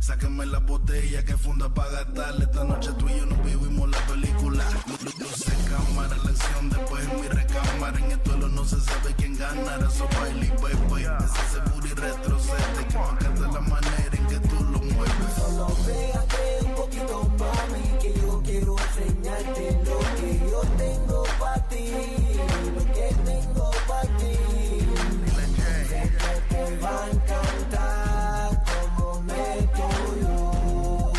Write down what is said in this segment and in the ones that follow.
Sáquenme la botella que funda para gastarle. Esta noche tú y yo nos vivimos la película. Luce cámara, la acción después en mi recámara. En el duelo no se sabe quién ganará. So baile y bebe. Ese seguro y retrocede. Que me encanta la manera en que tú lo mueves. Solo pégate un poquito mami, que yo quiero enseñarte lo que yo tengo para ti. Lo que tengo para ti. Te va a encantar como meto yo.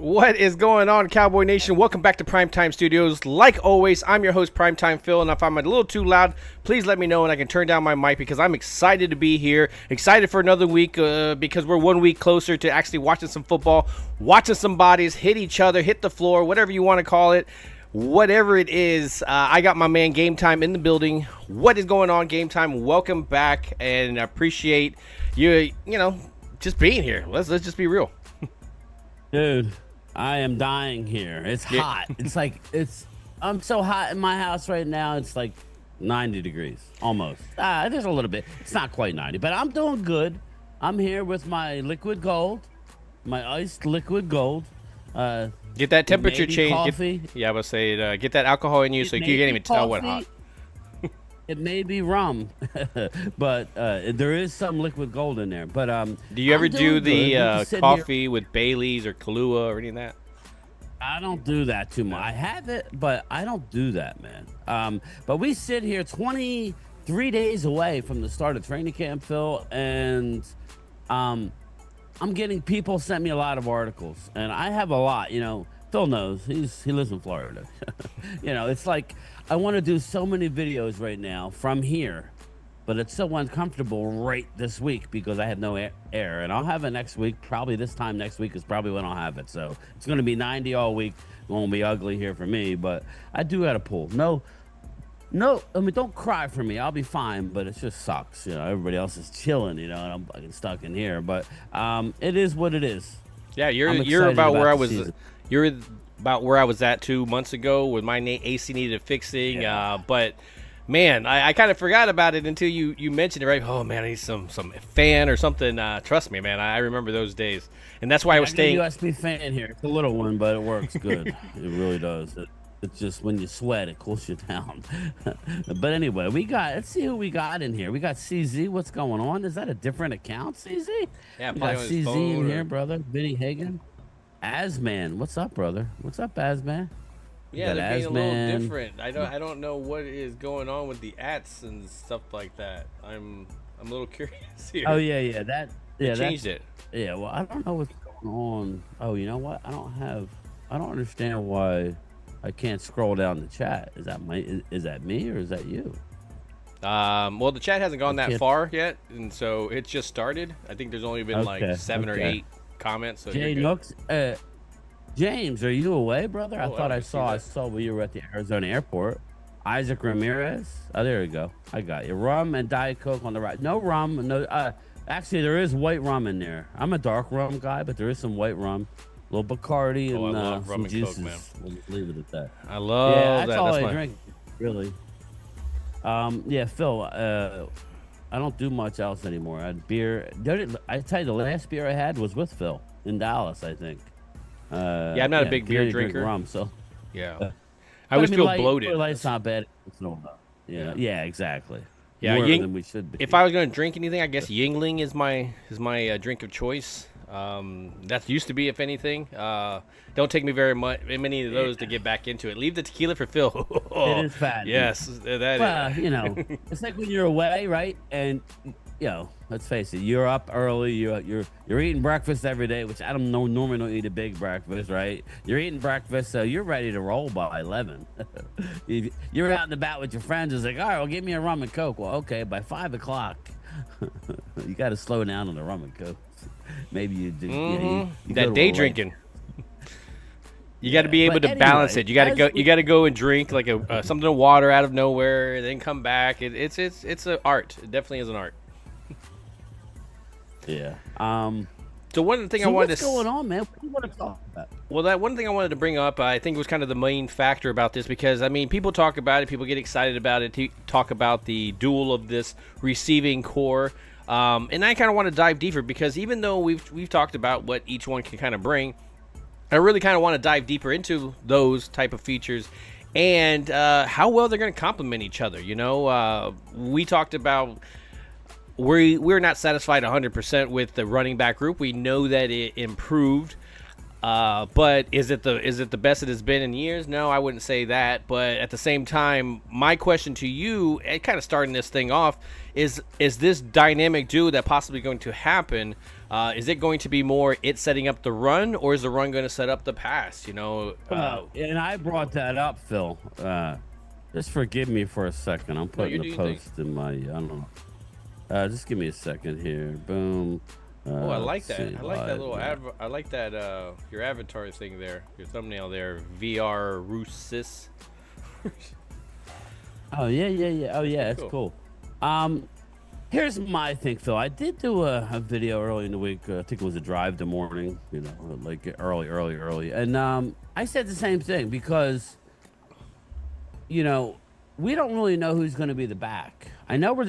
What is going on, Cowboy Nation? Welcome back to Primetime Studios. Like always, I'm your host, Primetime Phil, and if I'm a little too loud, please let me know and I can turn down my mic because I'm excited to be here. Excited for another week because we're 1 week closer to actually watching some football, watching some bodies hit each other, hit the floor, whatever you want to call it. Whatever it is, I got my man Gametime in the building. What is going on, Gametime? Welcome back, and I appreciate you just being here. Let's just be real. Dude, I am dying here. It's hot. I'm so hot in my house right now. It's like 90 degrees, almost. There's a little bit. It's not quite 90, but I'm doing good. I'm here with my liquid gold, my iced liquid gold. Get that temperature change. Coffee. I would say get that alcohol in you so you can't even tell what hot. It may be rum, but there is some liquid gold in there. But do you ever do the coffee with Bailey's or Kahlua or any of that? I don't do that too much. I have it, but I don't do that, man. But we sit here 23 days away from the start of training camp, Phil, and I'm getting people sent me a lot of articles, and I have a lot. Phil knows he lives in Florida. It's like I want to do so many videos right now from here, but it's so uncomfortable right this week because I have no air, and I'll have it next week. Probably this time next week is probably when I'll have it. So it's going to be 90 all week. It won't be ugly here for me, but I do got to pull. No, I mean, don't cry for me. I'll be fine, but it just sucks. Everybody else is chilling, and I'm fucking stuck in here. But it is what it is. Yeah, you're about where I was. You're about where I was at 2 months ago with my AC needed fixing. Yeah. But man, I kind of forgot about it until you mentioned it, right? Oh man, I need some fan or something. Trust me, man, I remember those days, and that's why I was staying. I got a USB fan here. It's a little one, but it works good. It really does. It's just when you sweat, it cools you down. But anyway, let's see who we got in here. We got CZ. What's going on? Is that a different account, CZ? Yeah, we got CZ in here, brother. Vinny Hagan. Asman. What's up, brother? What's up, Asman? Yeah, they're being a little different. I don't know what is going on with the @s and stuff like that. I'm a little curious here. Oh yeah. They changed it. Yeah, well, I don't know what's going on. Oh, you know what? I don't understand why I can't scroll down the chat. Is that me or is that you? Well, the chat hasn't gone that far yet, and so it's just started. I think there's only been like 7 or 8 comments. So Jay Nooks, James, are you away, brother? I thought I saw when you were at the Arizona airport. Isaac Ramirez. Oh, there we go. I got you. Rum and Diet Coke on the right. No rum. No. Actually, there is white rum in there. I'm a dark rum guy, but there is some white rum. A little Bacardi and some juices. Coke, man. We'll leave it at that. I love that. That's all I drink, really. Yeah, Phil. I don't do much else anymore. I had beer. I tell you, the last beer I had was with Phil in Dallas, I think. Yeah, I'm not a big beer drinker. Rum, so yeah, I always feel bloated. Light's not bad. Yeah, exactly. Yeah, more than we should be. If I was going to drink anything, I guess Yingling is my drink of choice. That used to be, if anything. Don't take me many of those to get back into it. Leave the tequila for Phil. It is bad. Yes, that is. It's like when you're away, right? And let's face it, you're up early. You're eating breakfast every day, which I normally don't eat a big breakfast, right? You're eating breakfast, so you're ready to roll by 11. You're out and about with your friends. It's like, all right, well, give me a rum and Coke. Well, okay, by 5 o'clock, you got to slow down on the rum and Coke. Maybe you do. You that day drinking. You got to be able to balance it. You got to go. You got to go and drink like something of water out of nowhere, and then come back. It's an art. It definitely is an art. Yeah. So So one thing I So wanted what's to going on, man? What do you want to talk about? Well, that one thing I wanted to bring up, I think was kind of the main factor about this because, I mean, people talk about it, people get excited about it, talk about the duel of this receiving core, and I kind of want to dive deeper because even though we've talked about what each one can kind of bring, I really kind of want to dive deeper into those type of features and how well they're going to complement each other. You know, we talked about we're not satisfied 100% with the running back group. We know that it improved. But is it the best it has been in years? No, I wouldn't say that. But at the same time, my question to you, and kind of starting this thing off, is this dynamic duo that possibly going to happen? Is it going to be more it setting up the run, or is the run going to set up the pass? You know, And I brought that up, Phil. Just forgive me for a second. I'm putting the post in my. I don't know. Just give me a second here. Boom. Oh, I like that. I like that little I like that your avatar thing there, your thumbnail there, VR Russis. Oh yeah. Oh yeah, it's cool. Here's my thing, Phil. I did do a video early in the week. I think it was a drive to morning, you know, like early. And I said the same thing because, you know, we don't really know who's going to be the back. I know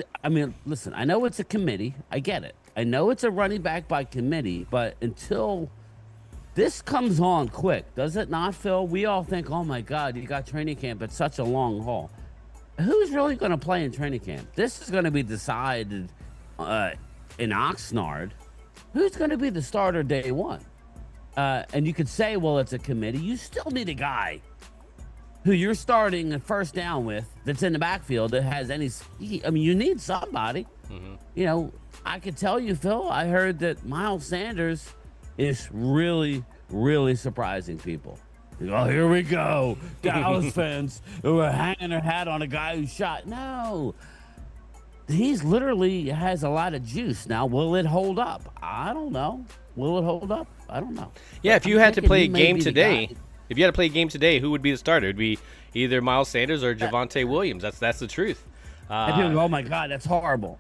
listen, I know it's a committee. I get it. I know it's a running back by committee, but until this comes on quick, does it not, Phil? We all think, oh my God, you got training camp. It's such a long haul. Who's really going to play in training camp? This is going to be decided in Oxnard. Who's going to be the starter day one? And you could say, well, it's a committee. You still need a guy who you're starting a first down with that's in the backfield that has any. I mean, you need somebody. Mm-hmm. You know, I could tell you, Phil, I heard that Miles Sanders is really, really surprising people. Oh, here we go. Dallas fans who are hanging their hat on a guy who shot. No. He's literally has a lot of juice. Now, will it hold up? I don't know. Will it hold up? I don't know. Yeah, if you had to play a game today, who would be the starter? It would be either Miles Sanders or Javonte Williams. That's the truth. And people go, oh, my God, that's horrible.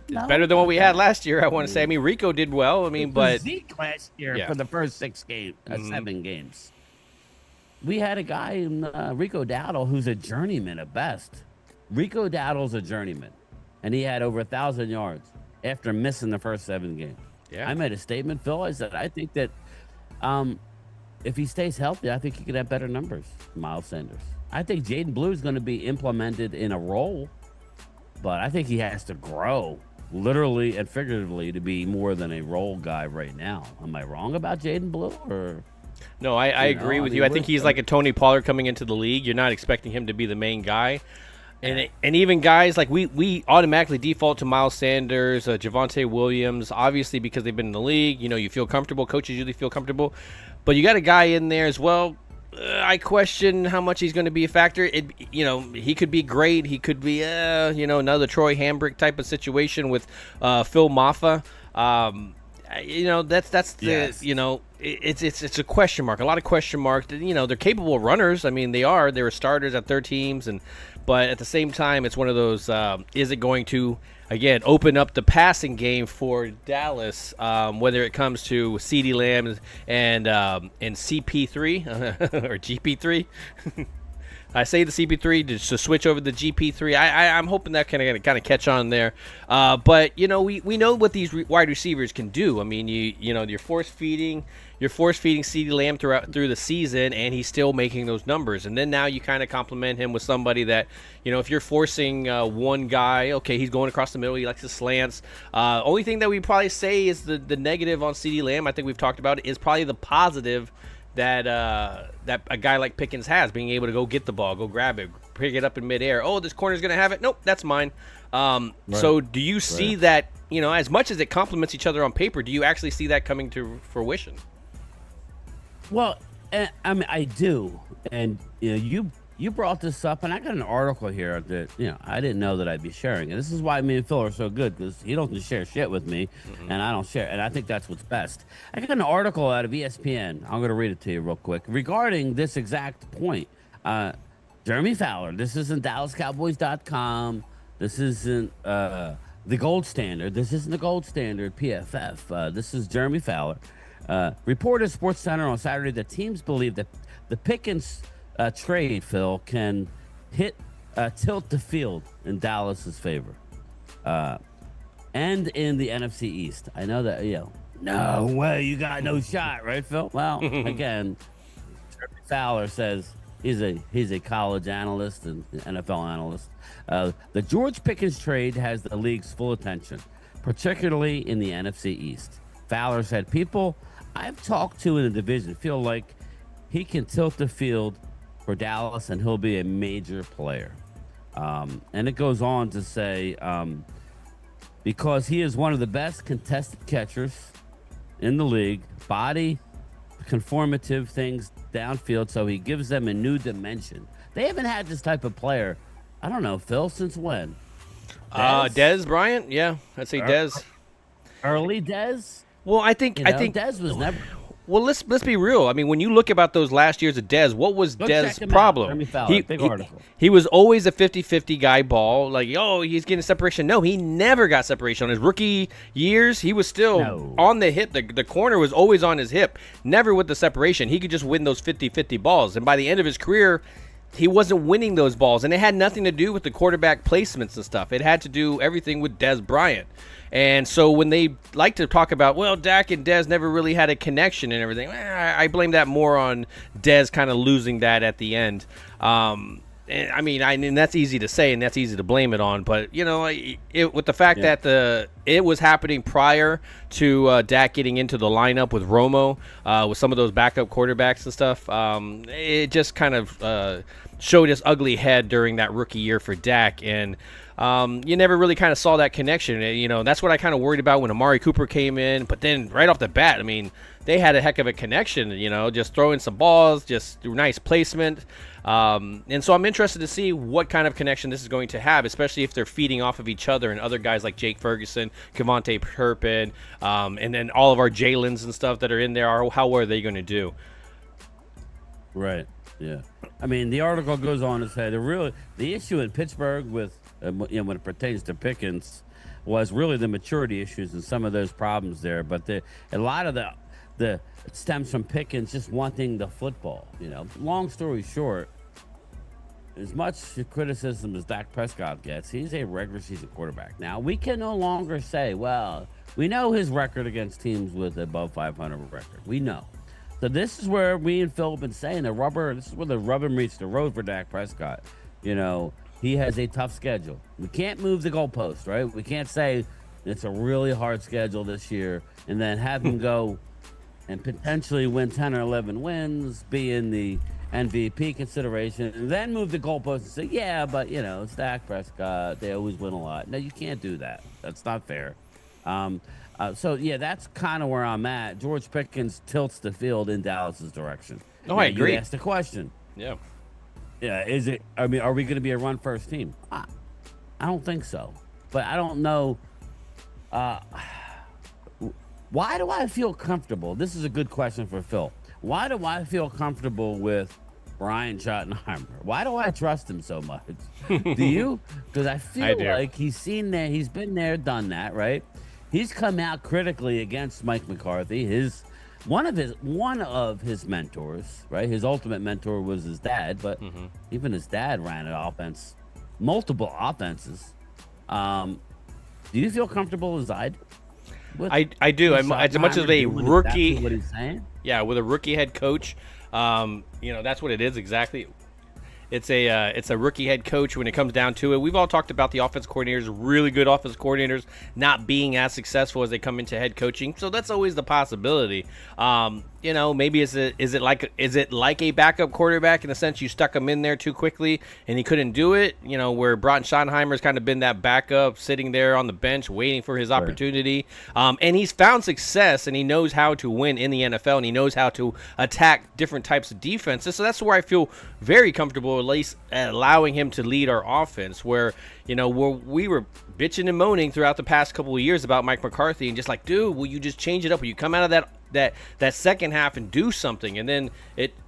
It's better than what we had last year, I want to say. I mean, Rico did well. I mean, but Zeke last year for the first 7 games. We had a guy in Rico Dowdle who's a journeyman at best. Rico Dowdle's a journeyman, and he had over 1,000 yards after missing the first 7 games. Yeah, I made a statement, Phil. I said I think that if he stays healthy, I think he could have better numbers. Miles Sanders. I think Jaden Blue is going to be implemented in a role, but I think he has to grow literally and figuratively to be more than a role guy right now. Am I wrong about Jaden Blue or? No, I agree with you. I think he's like a Tony Pollard coming into the league. You're not expecting him to be the main guy. And even guys like we automatically default to Miles Sanders, Javonte Williams, obviously because they've been in the league. You know, you feel comfortable. Coaches usually feel comfortable. But you got a guy in there as well. I question how much he's going to be a factor. He could be great. He could be, another Troy Hambrick type of situation with Phil Maffa. That's the yes. It's a question mark. A lot of question marks. They're capable runners. I mean, they were starters at their teams, but at the same time, it's one of those. Is it going to again open up the passing game for Dallas? Whether it comes to CeeDee Lamb and CP3 or GP3. I say the CP3 to switch over the GP3. I'm hoping that kind of catch on there. But we know what these wide receivers can do. I mean, you're force feeding CeeDee Lamb through the season, and he's still making those numbers. And then now you kind of complement him with somebody that if you're forcing one guy, okay, he's going across the middle. He likes the slants. Only thing that we probably say is the negative on CeeDee Lamb. I think we've talked about it, is probably the positive. That a guy like Pickens has, being able to go get the ball, go grab it, pick it up in midair. Oh, this corner's going to have it. Nope, that's mine. Right. So do you see that, as much as it complements each other on paper, do you actually see that coming to fruition? Well, I mean, I do. And you brought this up, and I got an article here that I didn't know that I'd be sharing. And this is why me and Phil are so good, because he doesn't share shit with me, and I don't share. And I think that's what's best. I got an article out of ESPN. I'm going to read it to you real quick regarding this exact point. Jeremy Fowler. This isn't DallasCowboys.com. This isn't the gold standard. This isn't the gold standard, PFF. This is Jeremy Fowler. Reported Sports Center on Saturday that teams believe that the Pickens trade, Phil, can tilt the field in Dallas's favor. And in the NFC East. I know that, no way, you got no shot, right, Phil? Well, again, Jeremy Fowler says he's a college analyst and NFL analyst. The George Pickens trade has the league's full attention, particularly in the NFC East. Fowler said, people I've talked to in the division feel like he can tilt the field for Dallas and he'll be a major player. And it goes on to say, because he is one of the best contested catchers in the league, body conformative things downfield, so he gives them a new dimension. They haven't had this type of player, I don't know, Phil, since when? Dez Bryant? Yeah, I'd say Dez. Early Dez? Well, I think Dez was never. Well, let's be real. I mean, when you look about those last years of Dez, what was Dez's problem? Big article. He was always a 50-50 guy ball. Like, he's getting separation. No, he never got separation. On his rookie years, he was still on the hip. The corner was always on his hip. Never with the separation. He could just win those 50-50 balls. And by the end of his career, he wasn't winning those balls. And it had nothing to do with the quarterback placements and stuff. It had to do everything with Dez Bryant. And so when they like to talk about, well, Dak and Dez never really had a connection and everything, I blame that more on Dez kind of losing that at the end. And that's easy to say and that's easy to blame it on. But, with the fact that it was happening prior to Dak getting into the lineup with Romo, with some of those backup quarterbacks and stuff, it just kind of showed its ugly head during that rookie year for Dak. And you never really kind of saw that connection. That's what I kind of worried about when Amari Cooper came in. But then right off the bat, I mean, they had a heck of a connection, just throwing some balls, just nice placement. And so I'm interested to see what kind of connection this is going to have, especially if they're feeding off of each other and other guys like Jake Ferguson, Kevontae Turpin, and then all of our Jalen's and stuff that are in there. How are they going to do? Right. Yeah. I mean, the article goes on to say the issue in Pittsburgh with when it pertains to Pickens was really the maturity issues and some of those problems there. But a lot of the it stems from Pickens just wanting the football. Long story short, as much criticism as Dak Prescott gets, he's a regular season quarterback. Now, we can no longer say, well, we know his record against teams with above 500 record. We know. So this is where we and Phil have been saying this is where the rubber meets the road for Dak Prescott. He has a tough schedule. We can't move the goalpost, right? We can't say it's a really hard schedule this year and then have him go and potentially win 10 or 11 wins, be in the MVP consideration, and then move the goalpost and say, yeah, but, it's Dak Prescott. They always win a lot. No, you can't do that. That's not fair. That's kind of where I'm at. George Pickens tilts the field in Dallas's direction. I agree. You asked the question. Yeah. Yeah, are we going to be a run-first team? I don't think so. But I don't know. Why do I feel comfortable? This is a good question for Phil. Why do I feel comfortable with Brian Schottenheimer? Why do I trust him so much? Do you? Because I feel like he's been there, done that, right? He's come out critically against Mike McCarthy. One of his mentors, right? His ultimate mentor was his dad, but even his dad ran an offense, multiple offenses. Do you feel comfortable as I do? I do. As much as a rookie, what he's saying? Yeah, with a rookie head coach, that's what it is exactly. It's a rookie head coach when it comes down to it. We've all talked about the offense coordinators, really good offense coordinators, not being as successful as they come into head coaching. So that's always the possibility. Maybe is it like a backup quarterback in the sense you stuck him in there too quickly and he couldn't do it? Where Brian Schottenheimer's kind of been that backup sitting there on the bench waiting for his opportunity. And he's found success and he knows how to win in the NFL and he knows how to attack different types of defenses. So that's where I feel very comfortable, at least allowing him to lead our offense. Where we were bitching and moaning throughout the past couple of years about Mike McCarthy and just like, dude, will you just change it up? Will you come out of that second half and do something? And then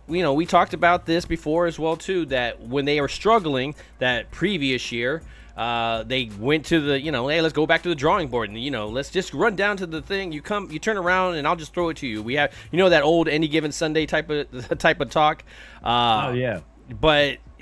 we talked about this before as well too, that when they were struggling that previous year, they went to the, hey, let's go back to the drawing board, and let's just run down to the thing. You turn around, and I'll just throw it to you. We have, that old any given Sunday type of talk. Oh yeah.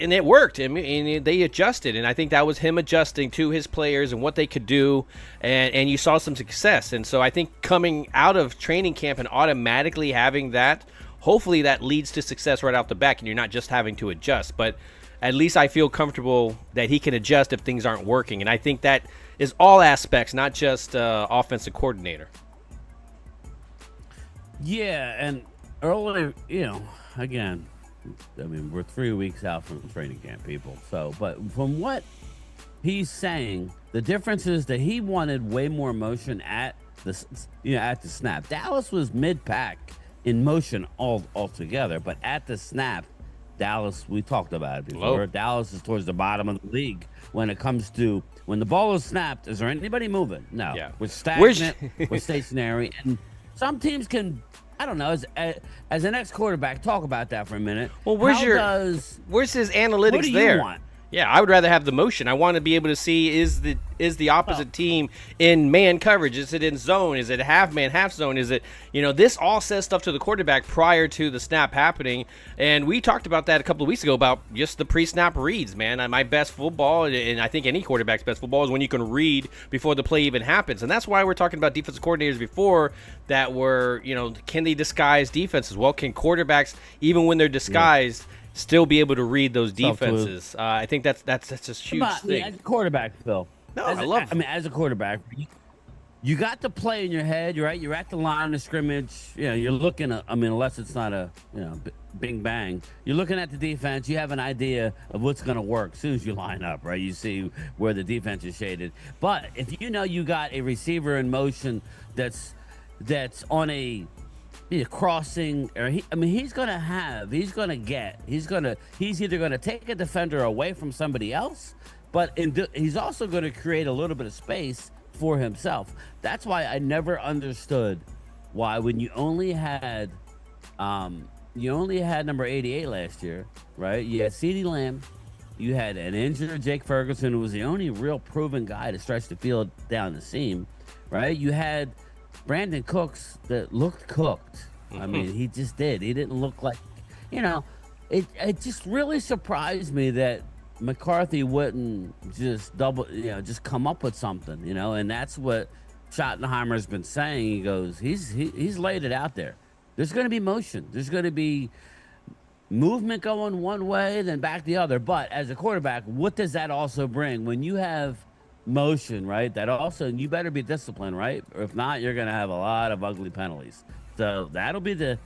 And it worked, and they adjusted, and I think that was him adjusting to his players and what they could do, and you saw some success. And so I think coming out of training camp and automatically having that, hopefully that leads to success right off the back, and you're not just having to adjust. But at least I feel comfortable that he can adjust if things aren't working, and I think that is all aspects, not just offensive coordinator. Yeah, and earlier, again, I mean, we're 3 weeks out from training camp, people. So, but from what he's saying, the difference is that he wanted way more motion at the snap. Dallas was mid-pack in motion altogether, but at the snap, Dallas, we talked about it before. Low. Dallas is towards the bottom of the league when it comes to when the ball is snapped. Is there anybody moving? No. Yeah. We're stagnant. We're stationary, and some teams can. I don't know. As an ex-quarterback, talk about that for a minute. Well, where's his analytics what do there? You want? Yeah, I would rather have the motion. I want to be able to see is the opposite team in man coverage? Is it in zone? Is it half man, half zone? Is it, this all says stuff to the quarterback prior to the snap happening. And we talked about that a couple of weeks ago about just the pre-snap reads, man. My best football, and I think any quarterback's best football, is when you can read before the play even happens. And that's why we're talking about defensive coordinators before that were, can they disguise defenses? Well, can quarterbacks, even when they're disguised, still be able to read those defenses? I think that's a huge thing. As a quarterback, Phil. No, as a quarterback, you got the play in your head. You're right. You're at the line of scrimmage. You're looking at. Unless it's not a bing bang. You're looking at the defense. You have an idea of what's going to work as soon as you line up. Right. You see where the defense is shaded. But if you got a receiver in motion that's on a crossing, or he's either gonna take a defender away from somebody else, but he's also going to create a little bit of space for himself. That's why I never understood why when you only had number 88 last year, right? You had CeeDee Lamb, you had an injured Jake Ferguson, who was the only real proven guy to stretch the field down the seam, right? You had Brandon Cooks that looked cooked. I mean, he just did. He didn't look like, it just really surprised me that McCarthy wouldn't just just come up with something, and that's what Schottenheimer's been saying. He goes, he's laid it out there. There's going to be motion. There's going to be movement going one way, then back the other. But as a quarterback, what does that also bring when you have motion, right? That also, you better be disciplined, right? Or if not, you're going to have a lot of ugly penalties. So that'll be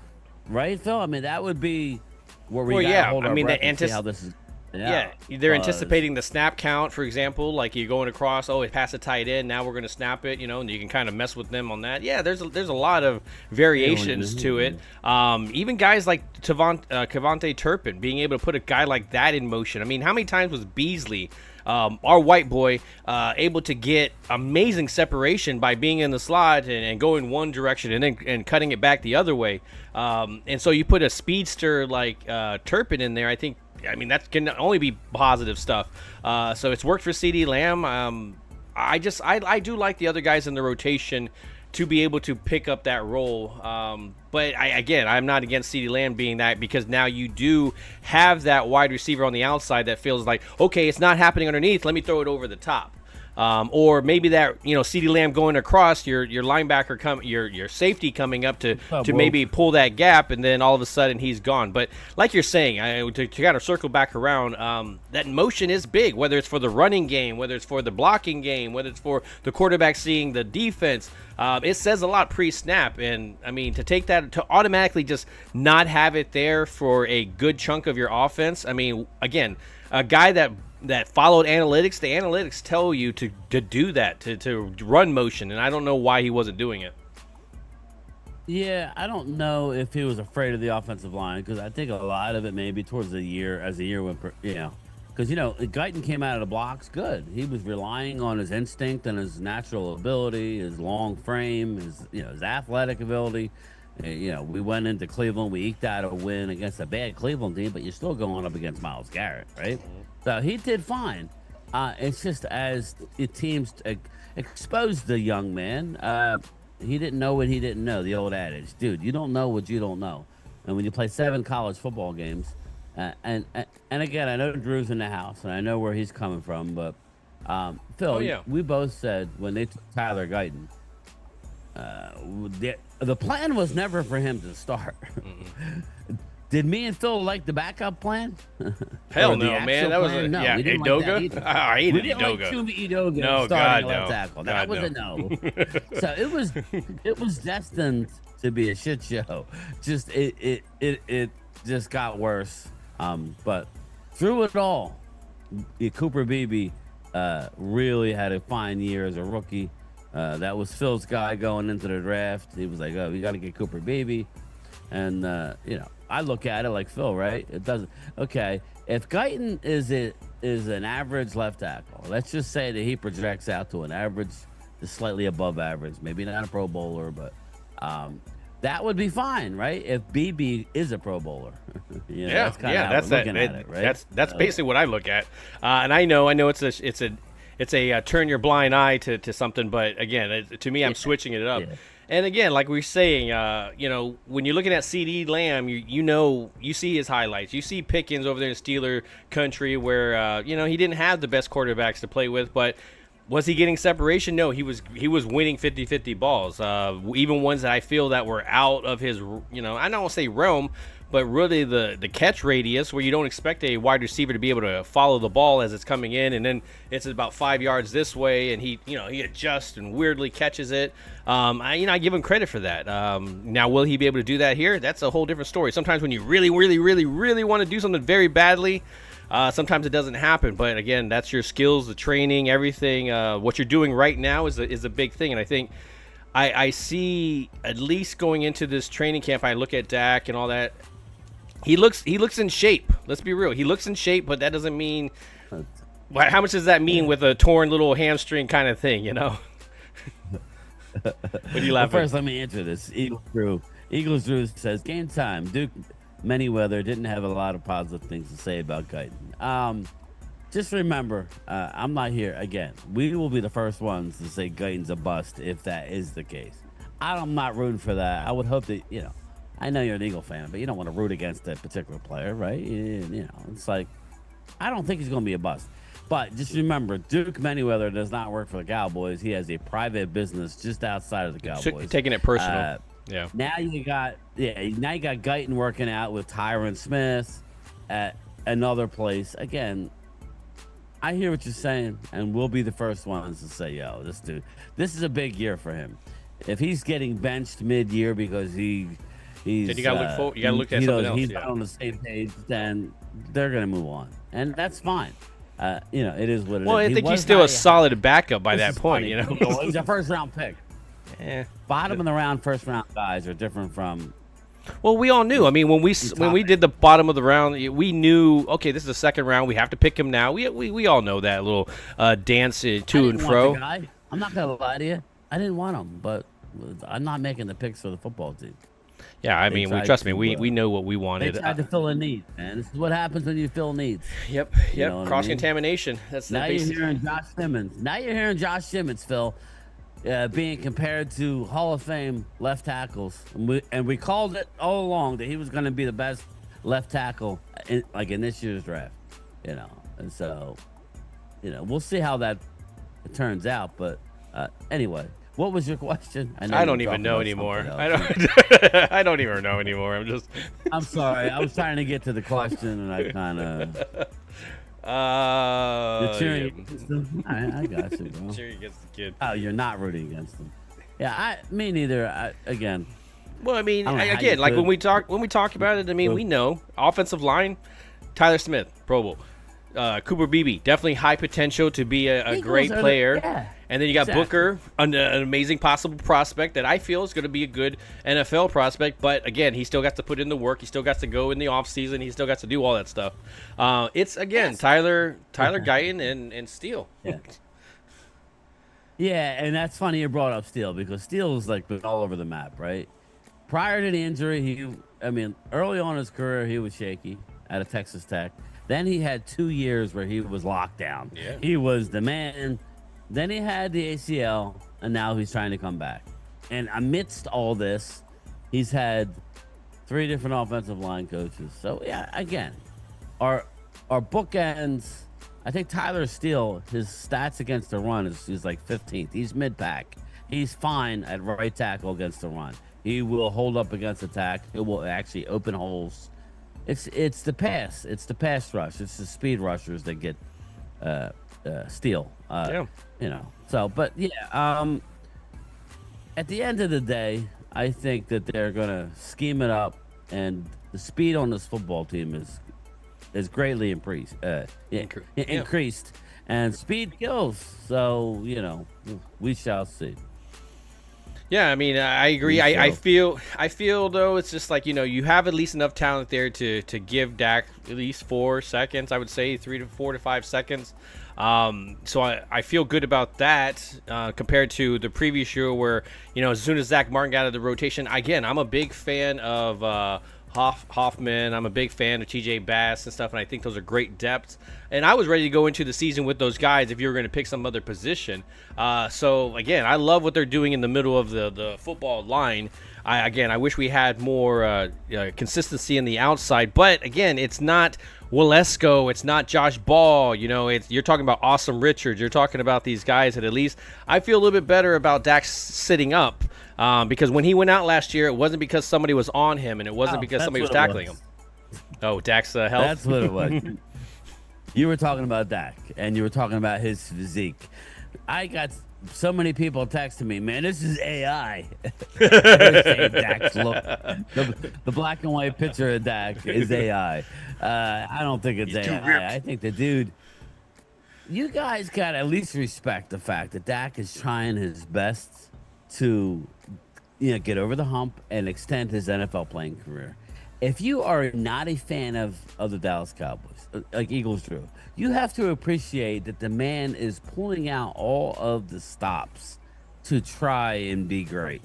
right, Phil? I mean, that would be where we gotta hold our breath and see how this is. Yeah, they're anticipating the snap count, for example, like you're going across, it passed a tight end, now we're going to snap it, and you can kind of mess with them on that. Yeah, there's a lot of variations to it. Even guys like Kevontae Turpin, being able to put a guy like that in motion. I mean, how many times was Beasley, our white boy, able to get amazing separation by being in the slot and going one direction and cutting it back the other way? And so you put a speedster like Turpin in there, I mean, that can only be positive stuff. So it's worked for CeeDee Lamb. I do like the other guys in the rotation to be able to pick up that role. But I'm not against CeeDee Lamb being that, because now you do have that wide receiver on the outside that feels like, okay, it's not happening underneath, let me throw it over the top. Or maybe that, CeeDee Lamb going across, your linebacker, your safety coming up to maybe pull that gap, and then all of a sudden he's gone. But like you're saying, to kind of circle back around, that motion is big, whether it's for the running game, whether it's for the blocking game, whether it's for the quarterback seeing the defense. It says a lot pre-snap, and I mean, to take that, to automatically just not have it there for a good chunk of your offense. I mean, again, a guy that followed analytics, the analytics tell you to do that, to run motion, and I don't know why he wasn't doing it. Yeah, I don't know if he was afraid of the offensive line, because I think a lot of it maybe towards the year, as the year went, because Guyton came out of the blocks good. He was relying on his instinct and his natural ability, his long frame, his athletic ability. We went into Cleveland, we eked out a win against a bad Cleveland team, but you're still going up against Myles Garrett, right? So he did fine. It's just as the teams exposed the young man, he didn't know what he didn't know. The old adage, dude, you don't know what you don't know. And when you play 7 college football games, and again, I know Drew's in the house, and I know where he's coming from, but Phil, we both said when they took Tyler Guyton, the plan was never for him to start. Did me and Phil like the backup plan? Hell no, man. That was Edoga. I hated Edoga. Like Chuma Edoga no, starting God, left no. tackle. God, That was a no. So it was destined to be a shit show. Just it just got worse. But through it all, Cooper Beebe really had a fine year as a rookie. That was Phil's guy going into the draft. He was like, "Oh, we got to get Cooper Beebe," and I look at it like Phil, right? It doesn't. Okay, if Guyton is an average left tackle, let's just say that he projects out to an average, just slightly above average, maybe not a Pro Bowler, but that would be fine, right? If BB is a Pro Bowler, that's kind of how we're looking at it, right? That's basically what I look at, and I know it's a turn your blind eye to something, but again, to me, I'm switching it up. Yeah. And again, like we were saying, when you're looking at CD Lamb, you see his highlights. You see Pickens over there in Steeler country where, he didn't have the best quarterbacks to play with, but was he getting separation? No, he was winning 50-50 balls, even ones that I feel that were out of his, I don't want to say realm, but really the catch radius where you don't expect a wide receiver to be able to follow the ball as it's coming in, and then it's about 5 yards this way, and he adjusts and weirdly catches it. I give him credit for that. Now, will he be able to do that here? That's a whole different story. Sometimes when you really, really, really, really want to do something very badly, sometimes it doesn't happen. But again, that's your skills, the training, everything. What you're doing right now is a big thing, and I think I see at least going into this training camp. I look at Dak and all that. He looks in shape. Let's be real. He looks in shape, but that doesn't mean. How much does that mean with a torn little hamstring kind of thing? What are you laughing? Well, first, let me answer this. Eagles Drew says game time. Duke Manyweather didn't have a lot of positive things to say about Guyton. Just remember, I'm not here again. We will be the first ones to say Guyton's a bust if that is the case. I'm not rooting for that. I would hope that I know you're an Eagle fan, but you don't want to root against that particular player, right? It's like, I don't think he's going to be a bust. But just remember, Duke Manyweather does not work for the Cowboys. He has a private business just outside of the Cowboys. Taking it personal. Now you got Guyton working out with Tyron Smith at another place. Again, I hear what you're saying, and we'll be the first ones to say, this is a big year for him. If he's getting benched mid-year because then you gotta look at something else. He's not on the same page, then they're gonna move on, and that's fine. It is what it is. Well, I think he's still a solid backup by that point. He's a first-round pick. Bottom of the round, first-round guys are different from. Well, we all knew. I mean, when we did the bottom of the round, we knew. Okay, this is the second round. We have to pick him now. We all know that little dance to and fro. I'm not gonna lie to you. I didn't want him, but I'm not making the picks for the football team. Yeah, I mean, trust me, we know what we wanted. They tried to fill a need, man. This is what happens when you fill needs. Yep. Cross-contamination. That's now you're hearing Josh Simmons. Now you're hearing Josh Simmons, Phil, being compared to Hall of Fame left tackles. And we called it all along that he was going to be the best left tackle in this year's draft. And so, we'll see how that turns out. But anyway. What was your question? I don't even know anymore. I don't even know anymore. I'm sorry. I was trying to get to the question, and I kind of. You're cheering against him? I got you, bro. Cheering against the kid. Oh, you're not rooting against him. Yeah, me neither. Again. Well, I mean, again, like when we talk about it, I mean, we know offensive line, Tyler Smith, Pro Bowl. Cooper Beebe, definitely high potential to be a great player. And then you got Booker, an amazing possible prospect that I feel is going to be a good NFL prospect. But again, he still got to put in the work. He still got to go in the offseason. He still got to do all that stuff. It's, again, Tyler Guyton and Steele. Yeah, and that's funny you brought up Steele because Steele's been all over the map, right? Prior to the injury, early on in his career, he was shaky out of Texas Tech. Then he had 2 years where he was locked down. Yeah. He was the man. Then he had the ACL, and now he's trying to come back. And amidst all this, he's had 3 different offensive line coaches. So yeah, again, our bookends. I think Tyler Steele, his stats against the run is like 15th. He's mid-pack. He's fine at right tackle against the run. He will hold up against attack. It will actually open holes. It's the pass. It's the pass rush. It's the speed rushers that get Steele. Yeah. You know. So, but yeah. At the end of the day, I think that they're gonna scheme it up, and the speed on this football team is greatly increased, and speed kills. So we shall see. Yeah, I mean, I agree. I feel though it's just like you have at least enough talent there to give Dak at least 4 seconds. I would say 3 to 4 to 5 seconds. So I feel good about that compared to the previous year where as soon as Zach Martin got out of the rotation. Again, I'm a big fan of Hoffman. I'm a big fan of TJ Bass and stuff, and I think those are great depths. And I was ready to go into the season with those guys if you were going to pick some other position. So again, I love what they're doing in the middle of the football line. I wish we had more consistency in the outside, but again, it's not Walesko, it's not Josh Ball. You're talking about Awesome Richards. You're talking about these guys that at least I feel a little bit better about Dax sitting up because when he went out last year, it wasn't because somebody was on him, and it wasn't because somebody was tackling him. Oh, Dak's health. That's what it was. You were talking about Dak, and you were talking about his physique. I got so many people texting me, man, this is AI. Dak's look. The black and white picture of Dak is AI. I don't think it's AI. I think the dude, you guys got to at least respect the fact that Dak is trying his best to get over the hump and extend his NFL playing career. If you are not a fan of the Dallas Cowboys, like Eagles Drew, you have to appreciate that the man is pulling out all of the stops to try and be great.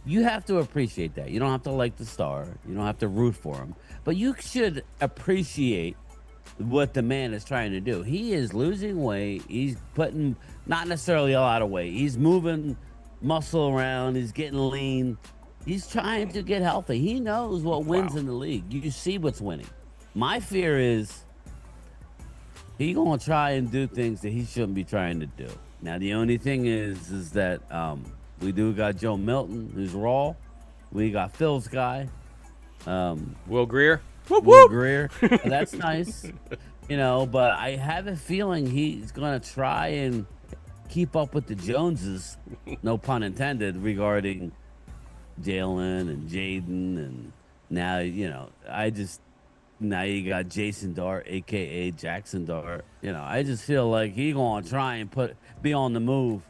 You have to appreciate that. You don't have to like the star. You don't have to root for him. But you should appreciate what the man is trying to do. He is losing weight. He's putting not necessarily a lot of weight. He's moving muscle around. He's getting lean. He's trying to get healthy. He knows what wins in the league. You see what's winning. My fear is he's going to try and do things that he shouldn't be trying to do. Now, the only thing is that we do got Joe Milton, who's raw. We got Phil's guy. Will Greer. Will Greer. That's nice. But I have a feeling he's going to try and keep up with the Joneses, no pun intended, regarding Jalen and Jaden, and now now you got Jason Dart, aka Jackson Dart. I just feel like he's gonna try and be on the move,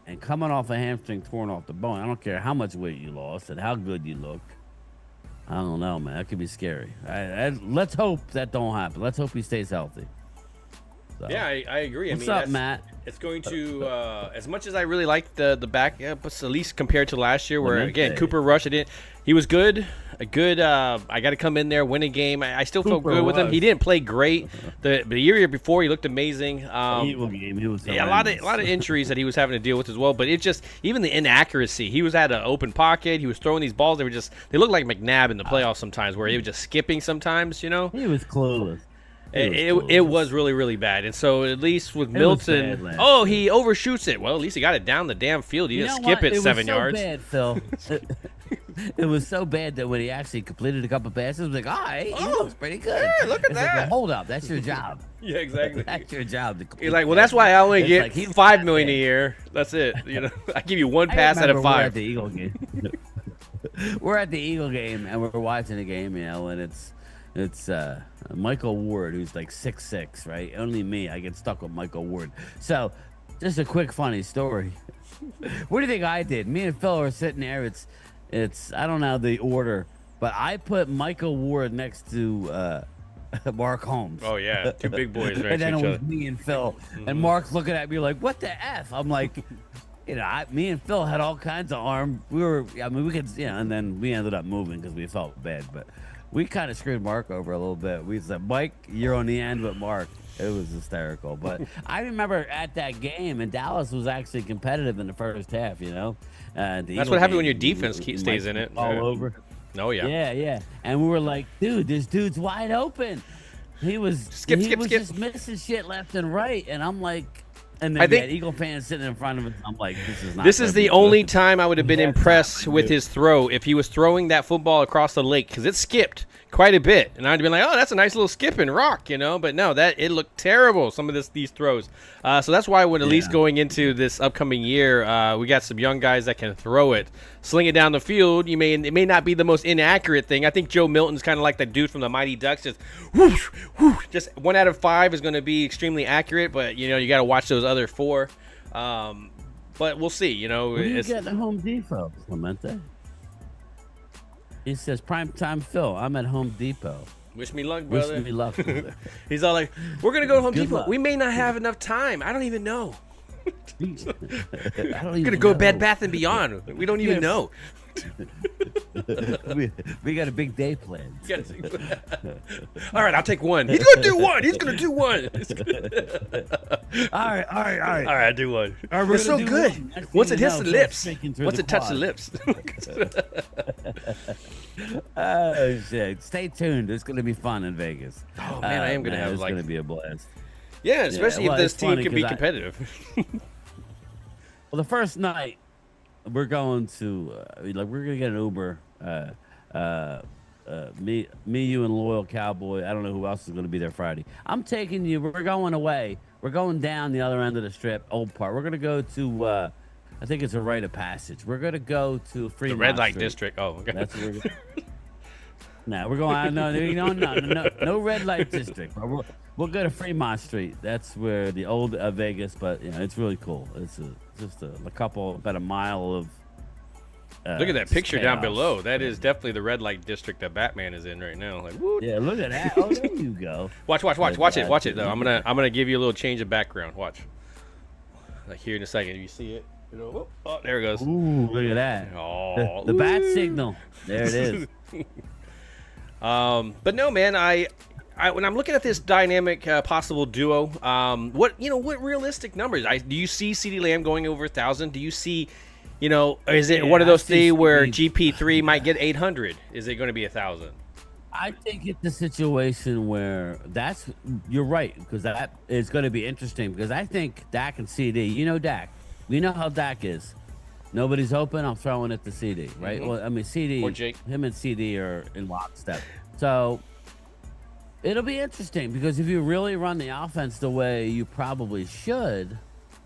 and coming off a hamstring torn off the bone. I don't care how much weight you lost and how good you look. I don't know, man. That could be scary. Let's hope that don't happen. Let's hope he stays healthy. So. Yeah, I agree. What's up, Matt? It's going to, as much as I really like the back, but at least compared to last year, where again Cooper Rush, he was good. I got to come in there, win a game. I still felt good with him. He didn't play great. The year before, he looked amazing. Evil game. He was a lot of injuries that he was having to deal with as well. But it just even the inaccuracy. He had an open pocket. He was throwing these balls. They looked like McNabb in the playoffs sometimes, where he was just skipping sometimes. He was clueless. It was really, really bad. And so at least with Milton, he overshoots it. Well, at least he got it down the damn field. He didn't skip it 7 yards. It was so bad, Phil. It was so bad that when he actually completed a couple passes, I was like, he looks pretty good. Yeah, look at that. Like, hold up, that's your job. Yeah, exactly. That's your job. To He's like, well, that's why I only get $5 million a year. That's it. I give you one pass out of 5. We're at the Eagle game. We're at the Eagle game, and we're watching the game, and it's Michael Ward, who's like 6'6", right? Only me, I get stuck with Michael Ward. So, just a quick funny story. What do you think I did? Me and Phil are sitting there. It's I don't know the order, but I put Michael Ward next to Mark Holmes. Oh yeah, 2 big boys right and then to each it was other. me and Phil, and Mark's looking at me like, "What the f?" I'm like, me and Phil had all kinds of arm. We could, and then we ended up moving because we felt bad, but. we kind of screwed Mark over a little bit. We said, Mike, you're on the end with Mark. It was hysterical. But I remember at that game, and Dallas was actually competitive in the first half, you know. That's what happens when your defense stays in it. All over. Oh, yeah. Yeah. And we were like, dude, this dude's wide open. He was just missing shit left and right. And I'm like, and then I think Eagle fans sitting in front of us. I'm like, this is the only time I would have been impressed with his throw if he was throwing that football across the lake, because it skipped quite a bit, and I'd been like, oh, that's a nice little skip and rock, you know. But no, that it looked terrible, some of these throws. So that's why when at least going into this upcoming year, we got some young guys that can throw it, sling it down the field. It may not be the most inaccurate thing. I think Joe Milton's kind of like that dude from the Mighty Ducks, just whoosh, whoosh, just 1 out of 5 is going to be extremely accurate, but you know, you got to watch those other 4. But we'll see, you know. What do you get at Home Depot, Clemente? He says, Primetime Phil, I'm at Home Depot. Wish me luck, brother. Wish me luck. He's all like, we're going to go to Home Depot. Luck. We may not have enough time. I don't even know. We're going to go Bed Bath & Beyond. We don't even know. we got a big day planned. All right, I'll take one. He's going to do one. He's going to do one. All right. All right, do one. Right, it's so good. Once it hits the lips. Once it touches the lips. Oh, shit. Stay tuned. It's going to be fun in Vegas. Oh, man, I am going to have it's going to be a blast. Yeah, especially if this team can be competitive. Well, the first night, we're going to we're gonna get an Uber. Me, you, and Loyal Cowboy. I don't know who else is gonna be there Friday. I'm taking you. We're going away. We're going down the other end of the strip, Old Park. We're gonna go to. I think it's a rite of passage. We're gonna go to Fremont the red light Street. district. Oh, okay. That's where we're going. No, we're going. No red light district. We'll go to Fremont Street. That's where the old Vegas, but you know, it's really cool. It's just a couple, about a mile of. Look at that picture chaos. down below. That is definitely the red light district that Batman is in right now. Like, woo. Yeah, look at that. Oh, there you go. Watch it though. I'm gonna give you a little change of background. Watch. Like here in a second, you see it. You know, oh, there it goes. Ooh, look at that. Oh, the bat signal. There it is. But no, man. I when I'm looking at this dynamic possible duo, what realistic numbers? Do you see CeeDee Lamb going over 1,000? Do you see, is it one of those things where GP3 might get 800? Is it going to be 1,000? I think it's a situation where you're right, because that is going to be interesting, because I think Dak and CD, Dak, we know how Dak is. Nobody's open, I'm throwing it to CD, right? Mm-hmm. Well, I mean, CD, or Jake. Him and CD are in lockstep. So it'll be interesting, because if you really run the offense the way you probably should,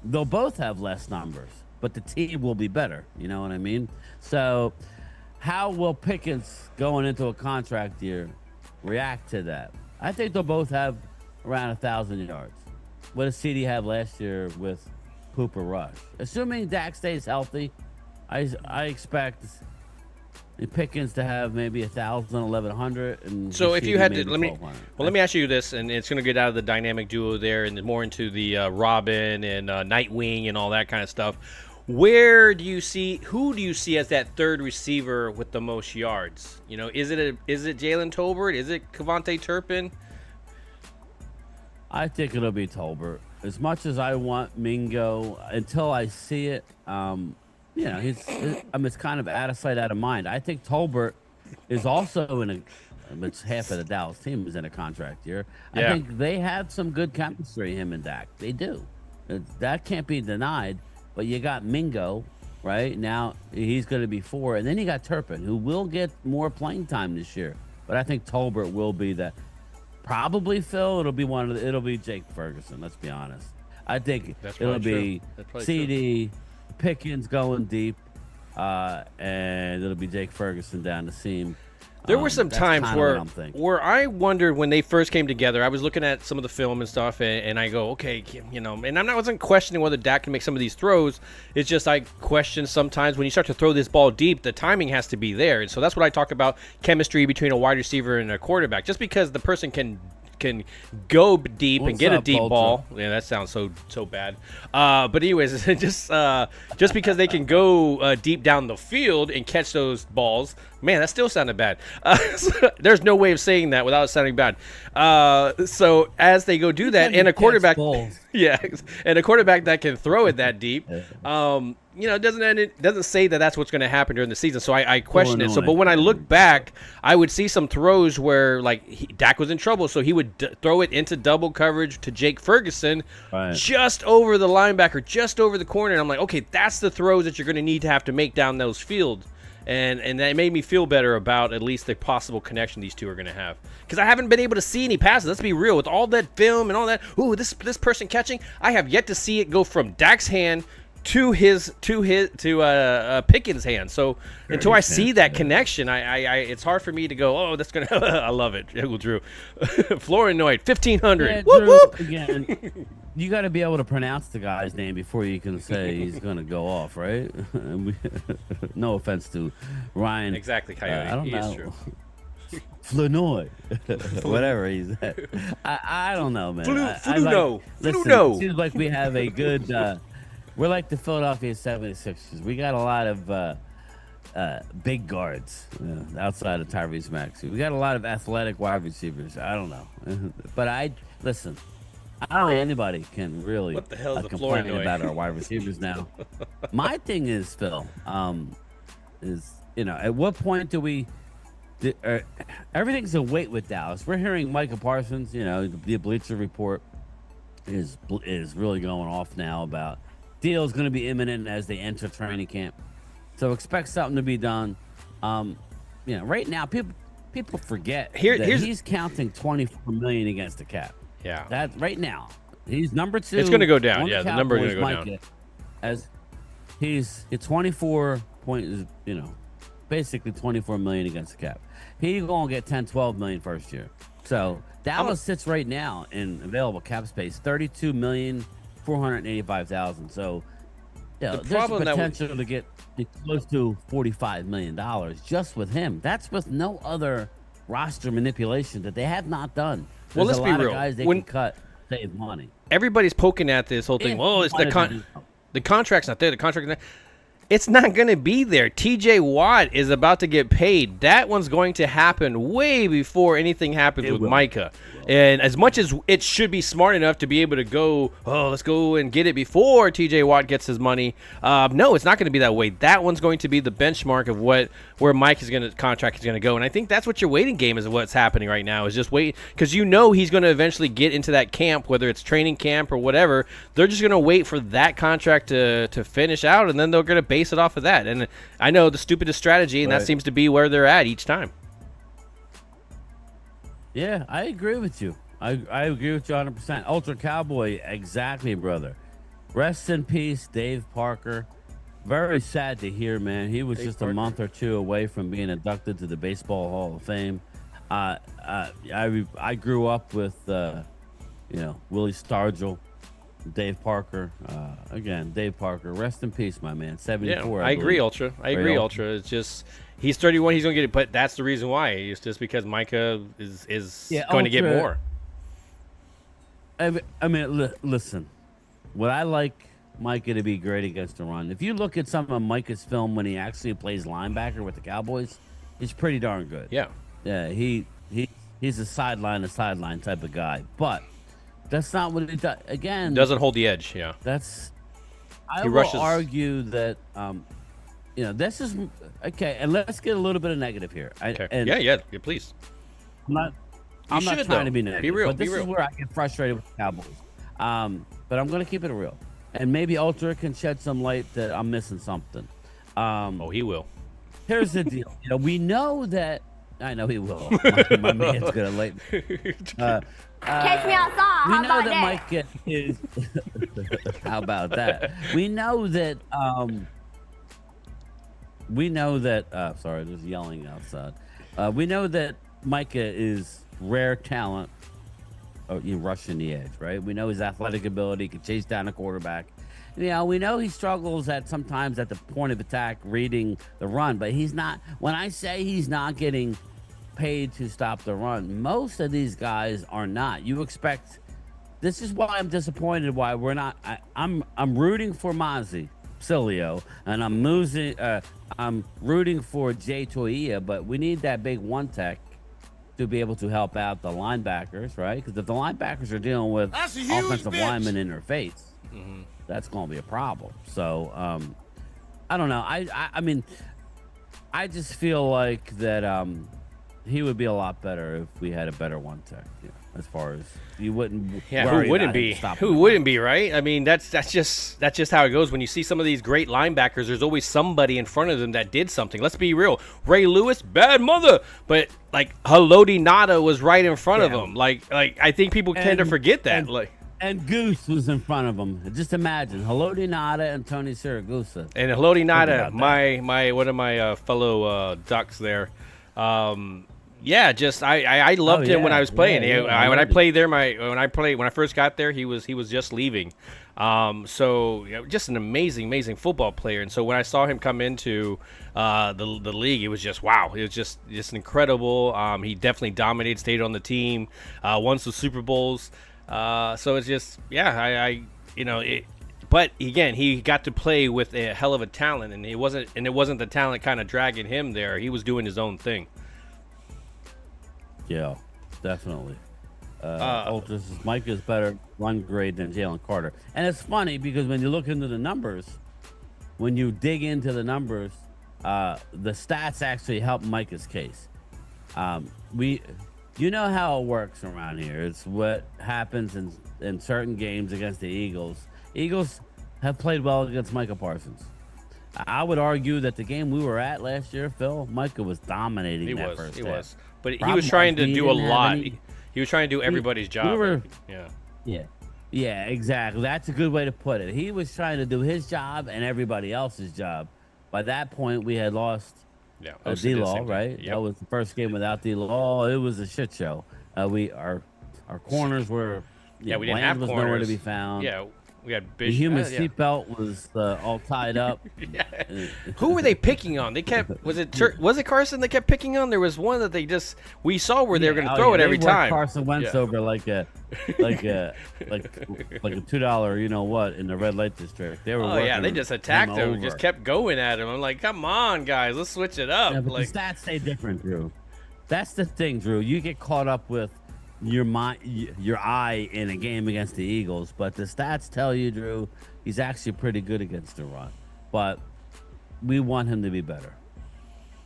they'll both have less numbers, but the team will be better. You know what I mean? So how will Pickens going into a contract year react to that? I think they'll both have around 1,000 yards. What did CD have last year with Cooper Rush? Assuming Dak stays healthy, I expect Pickens to have maybe 1,000, 1,100. And so if you had to, let me ask you this, and it's going to get out of the dynamic duo there and more into the Robin and Nightwing and all that kind of stuff. Who do you see as that third receiver with the most yards? Is it Jalen Tolbert? Is it Kevontae Turpin? I think it'll be Tolbert. As much as I want Mingo, until I see it, it's kind of out of sight, out of mind. I think Tolbert is also it's half of the Dallas team is in a contract year. Yeah. I think they have some good chemistry, him and Dak. They do. That can't be denied. But you got Mingo, right? Now he's going to be 4. And then you got Turpin, who will get more playing time this year. But I think Tolbert will be that. Probably, Phil, it'll be Jake Ferguson, let's be honest. I think it'll be CD, Pickens going deep, and it'll be Jake Ferguson down the seam. There were some times where I wondered when they first came together. I was looking at some of the film and stuff, and I go, okay, and I wasn't questioning whether Dak can make some of these throws. It's just I question sometimes when you start to throw this ball deep, the timing has to be there. And so that's what I talk about, chemistry between a wide receiver and a quarterback. Just because the person can can go deep and What's get a up, deep Ultra? ball. Yeah, that sounds so bad. But anyways, just because they can go deep down the field and catch those balls, man, that still sounded bad. There's no way of saying that without it sounding bad. So as they go do that, and a quarterback, yeah, and a quarterback that can throw it that deep, it doesn't say that that's what's going to happen during the season. So I question it. So, but when I look back, I would see some throws where Dak was in trouble, so he would throw it into double coverage to Jake Ferguson, just over the linebacker, just over the corner. And I'm like, okay, that's the throws that you're going to need to have to make down those fields. And that made me feel better about at least the possible connection these two are going to have. Because I haven't been able to see any passes. Let's be real. With all that film and all that, ooh, this person catching, I have yet to see it go from Dak's hand to Pickens' hand. So until I see that connection, it's hard for me to go, oh, that's gonna. I love it, Drew. Flournoy, 1500. Yeah, whoop, Drew, whoop. Again, you got to be able to pronounce the guy's name before you can say he's gonna go off, right? No offense to Ryan. Exactly, Coyote. I don't He know. is true. Flournoy, whatever he's at. I don't know, man. Fluno. Listen, seems like we have a good. We're like the Philadelphia 76ers. We got a lot of big guards outside of Tyrese Maxey. We got a lot of athletic wide receivers. I don't know. But listen, I don't think anybody can really what the hell is complain Flournoy? about our wide receivers now. My thing is, Phil, at what point do we everything's a wait with Dallas. We're hearing Micah Parsons, the Bleacher Report is really going off now about deal is going to be imminent as they enter training camp. So expect something to be done. Right now people forget that he's counting $24 million against the cap. Yeah. That right now. He's number 2. It's going to go down. on Yeah, the number is going to go Cowboys, down. As he's at 24 point, basically $24 million against the cap. He's going to get 10, 12 million first year. So Dallas sits right now in available cap space, $32,485,000. So there's potential to get close to $45 million just with him. That's with no other roster manipulation that they have not done. Well, let's a be lot real. Of guys they can cut, save money. Everybody's poking at this whole thing. Well, it's the contract's not there. The contract's not. It's not going to be there. TJ Watt is about to get paid. That one's going to happen way before anything happens with Micah. And as much as it should be smart enough to be able to go, let's go and get it before TJ Watt gets his money. No, it's not going to be that way. That one's going to be the benchmark of where Mike's contract is going to go. And I think that's what your waiting game is. What's happening right now is just wait, because he's going to eventually get into that camp, whether it's training camp or whatever. They're just going to wait for that contract to finish out, and then they're going to base it off of that. And I know the stupidest strategy, and that seems to be where they're at each time. Yeah, I agree with you. I agree with you 100%. Ultra Cowboy, exactly, brother. Rest in peace, Dave Parker. Very sad to hear, man. He was just a month or two away from being inducted to the Baseball Hall of Fame. I grew up with, Willie Stargell, Dave Parker. Again, Dave Parker. Rest in peace, my man. 74. Yeah, I agree, Ultra. Ultra. It's just he's 31. He's going to get it, but that's the reason why. It's just because Micah is going to get more. I mean, listen. Would I like Micah to be great against the run? If you look at some of Micah's film when he actually plays linebacker with the Cowboys, he's pretty darn good. Yeah. Yeah. He's a sideline type of guy, but that's not what he does. Again, Doesn't hold the edge. Yeah. I will argue that this is okay. And let's get a little bit of negative here. Okay. Yeah. Please. I'm not trying to be negative. Be real. But this is where I get frustrated with the Cowboys. But I'm going to keep it real. And maybe Ultra can shed some light that I'm missing something. He will. Here's the deal. We know that. I know he will. My man's going to light me. Catch me outside. We know that Mike is. How about that? We know that. Sorry, there's yelling outside. We know that Micah is rare talent. Rushing the edge, right? We know his athletic ability, can chase down a quarterback. We know he struggles sometimes at the point of attack, reading the run, but he's not. When I say he's not getting paid to stop the run. Most of these guys are not. You expect. This is why I'm disappointed. Why we're not. I'm rooting for Mozzie Cilio, and I'm rooting for Jay Toia, but we need that big one tech to be able to help out the linebackers, right? Because if the linebackers are dealing with offensive linemen in their face, that's going to be a problem. So I don't know. I mean, I just feel like that he would be a lot better if we had a better one tech. Yeah, as far as you wouldn't. Yeah, who wouldn't be? Who wouldn't be, right? I mean, that's just how it goes. When you see some of these great linebackers, there's always somebody in front of them that did something. Let's be real. Ray Lewis, bad mother, but like Haloti Nada was right in front of him. Like I think people tend to forget that. And Goose was in front of him. Just imagine Haloti Nada and Tony Siragusa. And Haloti Nada, my one of my fellow Ducks there. Yeah, just I loved him when I was playing. When I played there, when I first got there, he was just leaving. So just an amazing football player. And so when I saw him come into the league, it was just wow. It was just incredible. He definitely dominated, stayed on the team, won some Super Bowls. So it's just But again, he got to play with a hell of a talent, and it wasn't the talent kind of dragging him there. He was doing his own thing. Yeah, definitely. Mike is better run grade than Jalen Carter. And it's funny because when you look into the numbers, when you dig into the numbers, the stats actually help Micah's case. You know how it works around here. It's what happens in certain games against the Eagles. Eagles have played well against Micah Parsons. I would argue that the game we were at last year, Phil, Micah was dominating that first half. He was. But he was trying to do a lot. He was trying to do everybody's job. Yeah, exactly. That's a good way to put it. He was trying to do his job and everybody else's job. By that point, we had lost D-Law, right? Yep. That was the first game without D-Law. It was a shit show. Our corners were... we didn't have corners. Nowhere to be found. Yeah, we had the human seatbelt was all tied up. Who were they picking on? They kept was it Carson they kept picking on? There was one that we saw where they were going to throw it every time. Carson Wentz over like a $2, you know what, in the red light district. They were they just attacked him, just kept going at him. I'm like, come on, guys, let's switch it up. Yeah, but the stats say different, Drew. That's the thing, Drew. You get caught up with your eye in a game against the Eagles, but the stats tell you, Drew, he's actually pretty good against the run. But we want him to be better.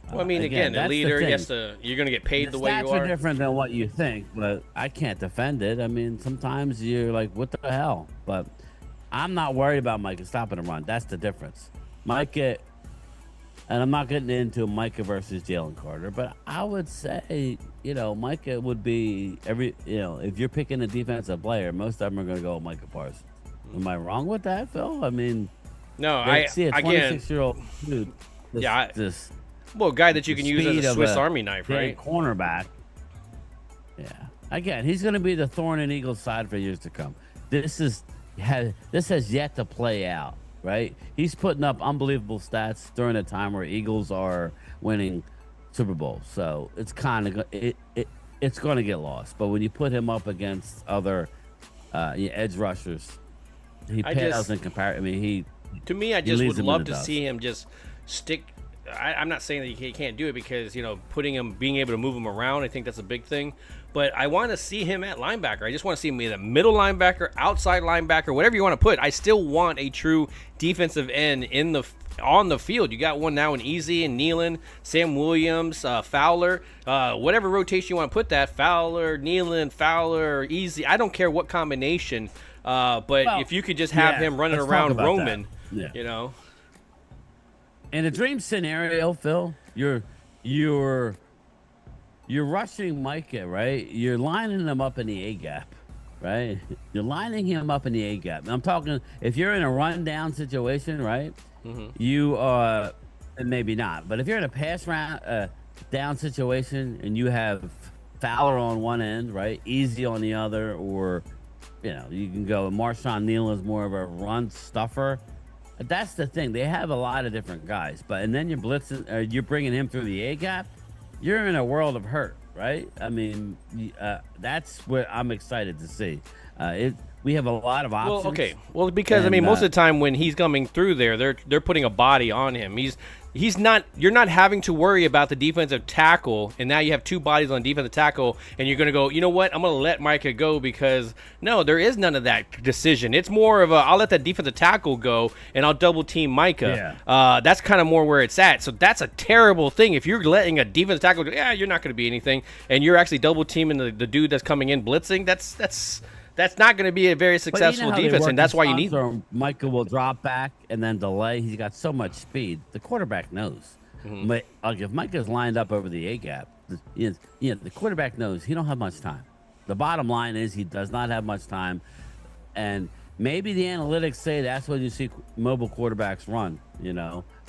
Well, I mean, again, the leader, you're going to get paid the way you are. Stats are different than what you think, but I can't defend it. I mean, sometimes you're like, what the hell? But I'm not worried about Micah stopping the run. That's the difference. Micah, and I'm not getting into Micah versus Jalen Carter, but I would say, Micah would be if you're picking a defensive player, most of them are going to go with Micah Parsons. Am I wrong with that, Phil? I mean, no, I see a 26-year-old dude. A guy that you can use as a Swiss Army knife, right? Cornerback. Yeah. Again, he's going to be the thorn in Eagles' side for years to come. This has yet to play out, right? He's putting up unbelievable stats during a time where Eagles are winning Super Bowls. So it's kind of it's going to get lost. But when you put him up against other edge rushers, he pales in comparison. I mean, to me, I just would love to see him just stick. I'm not saying that he can't do it because, being able to move him around, I think that's a big thing. But I want to see him at linebacker. I just want to see him either middle linebacker, outside linebacker, whatever you want to put. I still want a true defensive end on the field. You got one now in Easy and Nealon, Sam Williams, Fowler, whatever rotation you want to put that. Fowler, Nealon, Fowler, Easy. I don't care what combination. If you could just have him running around roaming, In a dream scenario, Phil, you're rushing Micah, right? You're lining him up in the A gap, right? You're lining him up in the A gap. I'm talking if you're in a rundown situation, right? Mm-hmm. You and maybe not, but if you're in a pass round down situation and you have Fowler on one end, right? Easy on the other, or you can go. Marshawn Neal is more of a run stuffer. That's the thing. They have a lot of different guys, and then you're blitzing, you're bringing him through the A gap. You're in a world of hurt. right? I mean, that's what I'm excited to see. We have a lot of options. Well, okay. Well, because I mean, most of the time when he's coming through there, they're putting a body on him. He's not. You're not having to worry about the defensive tackle, and now you have two bodies on defensive tackle, and you're gonna go. You know what? I'm gonna let Micah go because no, there is none of that decision. It's more of a I'll let that defensive tackle go, and I'll double team Micah. Yeah. That's kind of more where it's at. So that's a terrible thing if you're letting a defensive tackle. Yeah, you're not gonna be anything, and you're actually double teaming the dude that's coming in blitzing. That's not going to be a very successful defense, and that's why you need. Micah will drop back and then delay. He's got so much speed. The quarterback knows. But if Micah's lined up over the A gap, the quarterback knows he don't have much time. The bottom line is he does not have much time, and maybe the analytics say that's when you see mobile quarterbacks run.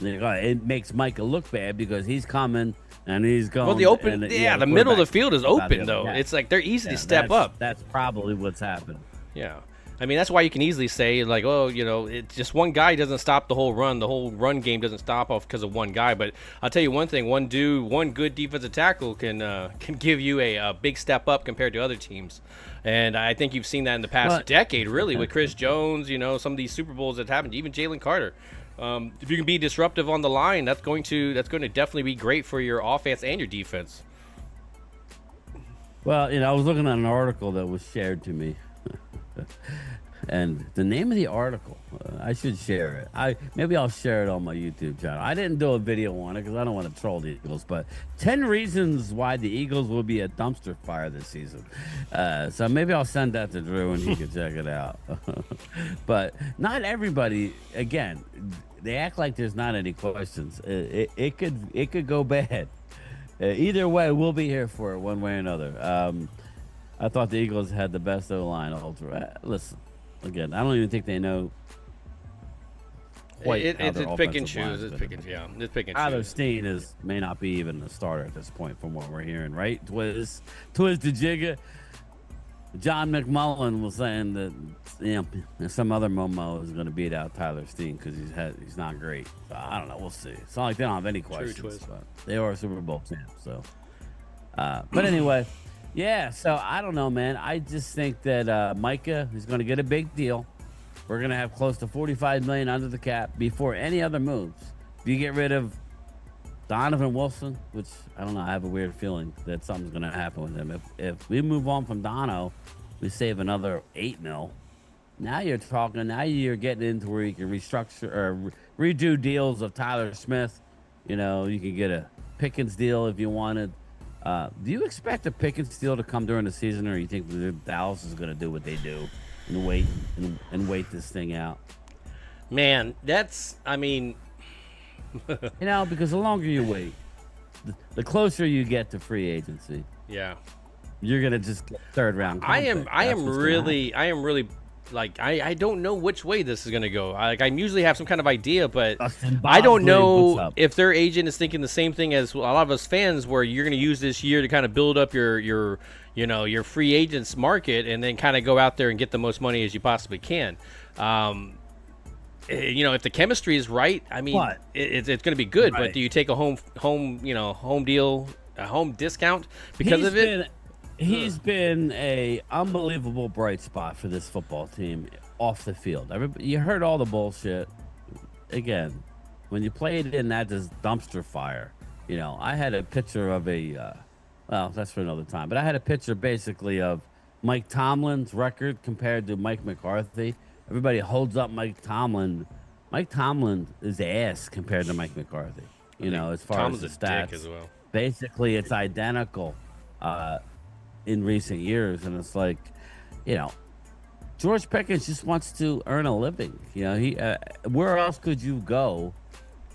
It makes Micah look bad because he's coming. And he's going. Well, the middle of the field is open though. It's like they're easy to step up. That's probably what's happened. Yeah, I mean that's why you can easily say like, oh, it's just one guy doesn't stop the whole run. The whole run game doesn't stop off because of one guy. But I'll tell you one thing: one good defensive tackle can give you a big step up compared to other teams. And I think you've seen that in the past decade, really, with Chris Jones. Some of these Super Bowls that happened, even Jalen Carter. If you can be disruptive on the line, that's going to definitely be great for your offense and your defense. Well, I was looking at an article that was shared to me, and the name of the article, I should share it. Maybe I'll share it on my YouTube channel. I didn't do a video on it because I don't want to troll the Eagles, but 10 reasons why the Eagles will be a dumpster fire this season. So maybe I'll send that to Drew and he can check it out. But not everybody. Again, they act like there's not any questions. It could go bad. Either way, we'll be here for it one way or another. I thought the Eagles had the best O-line. Listen, again, I don't even think they know. It's pick and choose. It's pick and choose. Tyler Steen may not be even a starter at this point, from what we're hearing. Right? Twiz the Jigga. John McMullen was saying that some other Momo is going to beat out Tyler Steen because he's not great. So I don't know. We'll see. It's not like they don't have any questions. But they are Super Bowl champs. So, but anyway, yeah. So I don't know, man. I just think that Micah is going to get a big deal. We're going to have close to $45 million under the cap before any other moves. If you get rid of Donovan Wilson, which I don't know, I have a weird feeling that something's going to happen with him. If we move on from Dono, we save another $8 million. Now you're getting into where you can restructure or redo deals of Tyler Smith. You can get a Pickens deal if you wanted. Do you expect a Pickens deal to come during the season, or you think Dallas is going to do what they do and wait this thing out? Man, because the longer you wait, the closer you get to free agency. Yeah, you're gonna just get third round. I am really like I don't know which way this is gonna go. I usually have some kind of idea, but I don't know if their agent is thinking the same thing as a lot of us fans, where you're gonna use this year to kind of build up your free agents market, and then kind of go out there and get the most money as you possibly can. If the chemistry is right, it's going to be good. Right. But do you take a home deal, a home discount because of it? He's been a unbelievable bright spot for this football team off the field. You heard all the bullshit. Again, when you played in that dumpster fire, I had a picture of that's for another time. But I had a picture basically of Mike Tomlin's record compared to Mike McCarthy. Everybody holds up Mike Tomlin. Mike Tomlin is ass compared to Mike McCarthy. As far as the stats, dick as well. Basically, it's identical in recent years, and it's like, George Pickens just wants to earn a living. Where else could you go?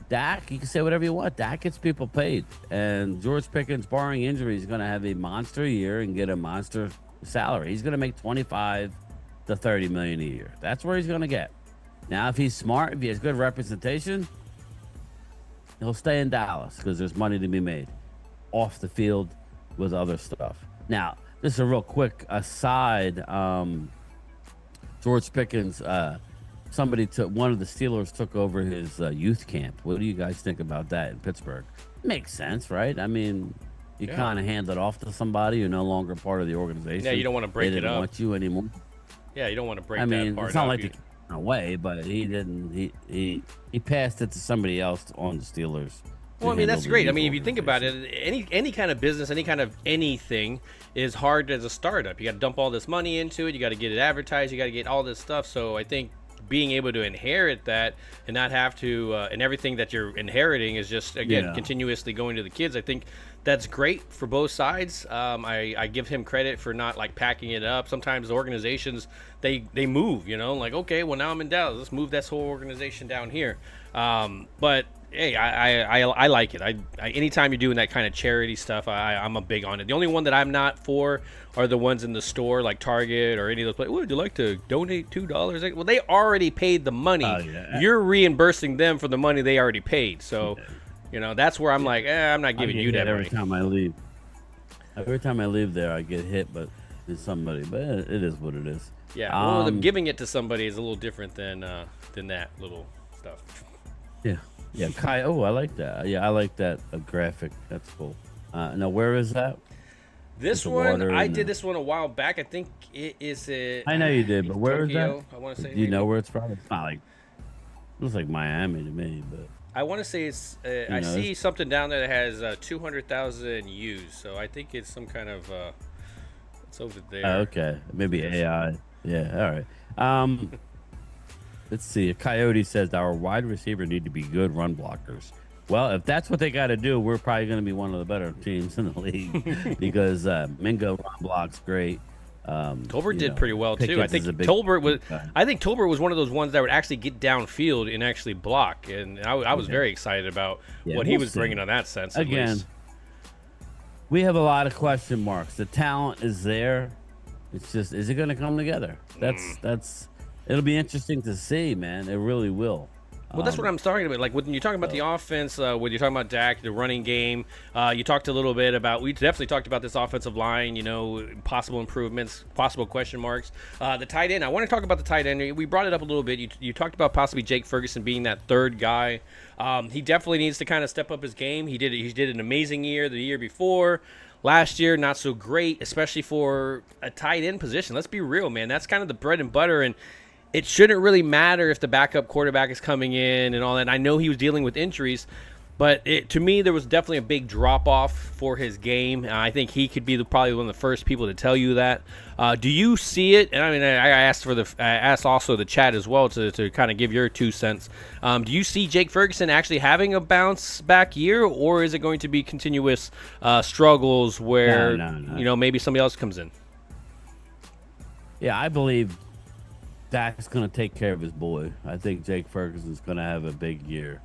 Dak, you can say whatever you want. Dak gets people paid, and George Pickens, barring injury, is going to have a monster year and get a monster salary. He's going to make 25 to 30 million a year. That's where he's going to get. Now, if he's smart, if he has good representation, he'll stay in Dallas because there's money to be made off the field with other stuff. Now, this is a real quick aside. George Pickens, one of the Steelers took over his youth camp. What do you guys think about that in Pittsburgh? Makes sense, right? You kind of hand it off to somebody. You're no longer part of the organization. Yeah, you don't want to break they it didn't up. want you anymore. Yeah, you don't want to break I mean, that part it's not up. like they took it away, but he didn't. He passed it to somebody else on the Steelers. Well, I mean, that's great. I mean, if you think about it, any kind of business, any kind of anything is hard as a startup. You got to dump all this money into it. You got to get it advertised. You got to get all this stuff. So I think being able to inherit that and not have to, and everything that you're inheriting is just, again, continuously going to the kids. I think that's great for both sides. I give him credit for not like packing it up. Sometimes organizations, they move, like, okay, well, now I'm in Dallas. Let's move this whole organization down here. But hey, I like it. I anytime you're doing that kind of charity stuff, I'm a big on it. The only one that I'm not for are the ones in the store, like Target or any of those places. Would you like to donate $2? Well, they already paid the money. You're reimbursing them for the money they already paid. So, that's where I'm like, I'm not giving you that every money. time I leave. Every time I leave there, I get hit, but it's somebody. But it is what it is. Yeah, well, giving it to somebody is a little different than that little stuff. Yeah. Yeah, Kai. Oh, I like that. Yeah, I like that graphic. That's cool. Now, where is that? This one, I did this one a while back. I think it is. I know you did, but where is that? I want to say. Do you know where it's from? It's not like. It looks like Miami to me, but. I want to say it's. I see something down there that has 200,000 views, so I think it's some kind of. It's over there. Okay, maybe AI. Yeah. All right. Let's see. Coyote says our wide receiver need to be good run blockers. Well, if that's what they got to do, we're probably going to be one of the better teams in the league because Mingo run blocks great. Tolbert did pretty well too. I think Tolbert was one of those ones that would actually get downfield and actually block, and I was very excited about what he was bringing on that sense. Again, we have a lot of question marks. The talent is there. It's just, is it going to come together? That's. It'll be interesting to see, man. It really will. Well, that's what I'm talking about. Like when you're talking about the offense, when you're talking about Dak, the running game, you talked a little bit about. We definitely talked about this offensive line. Possible improvements, possible question marks. The tight end. I want to talk about the tight end. We brought it up a little bit. You talked about possibly Jake Ferguson being that third guy. He definitely needs to kind of step up his game. He did an amazing year the year before. Last year, not so great, especially for a tight end position. Let's be real, man. That's kind of the bread and butter, and it shouldn't really matter if the backup quarterback is coming in and all that. I know he was dealing with injuries, but to me, there was definitely a big drop-off for his game. I think he could be probably one of the first people to tell you that. Do you see it? And I mean, I asked also the chat as well to kind of give your 2 cents. Do you see Jake Ferguson actually having a bounce-back year, or is it going to be continuous struggles where maybe somebody else comes in? Yeah, I believe Dak's going to take care of his boy. I think Jake Ferguson's going to have a big year.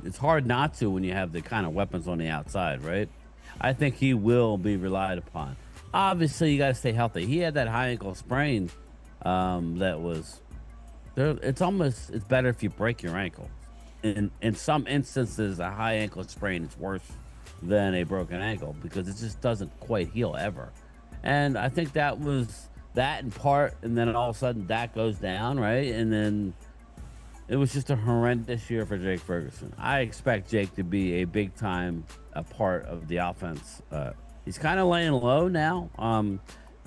It's hard not to when you have the kind of weapons on the outside, right? I think he will be relied upon. Obviously, you got to stay healthy. He had that high ankle sprain that was there. It's better if you break your ankle. In some instances, a high ankle sprain is worse than a broken ankle because it just doesn't quite heal ever. And I think that was that in part, and then all of a sudden that goes down, right? And then it was just a horrendous year for Jake Ferguson. I expect Jake to be a big time part of the offense. He's kind of laying low now,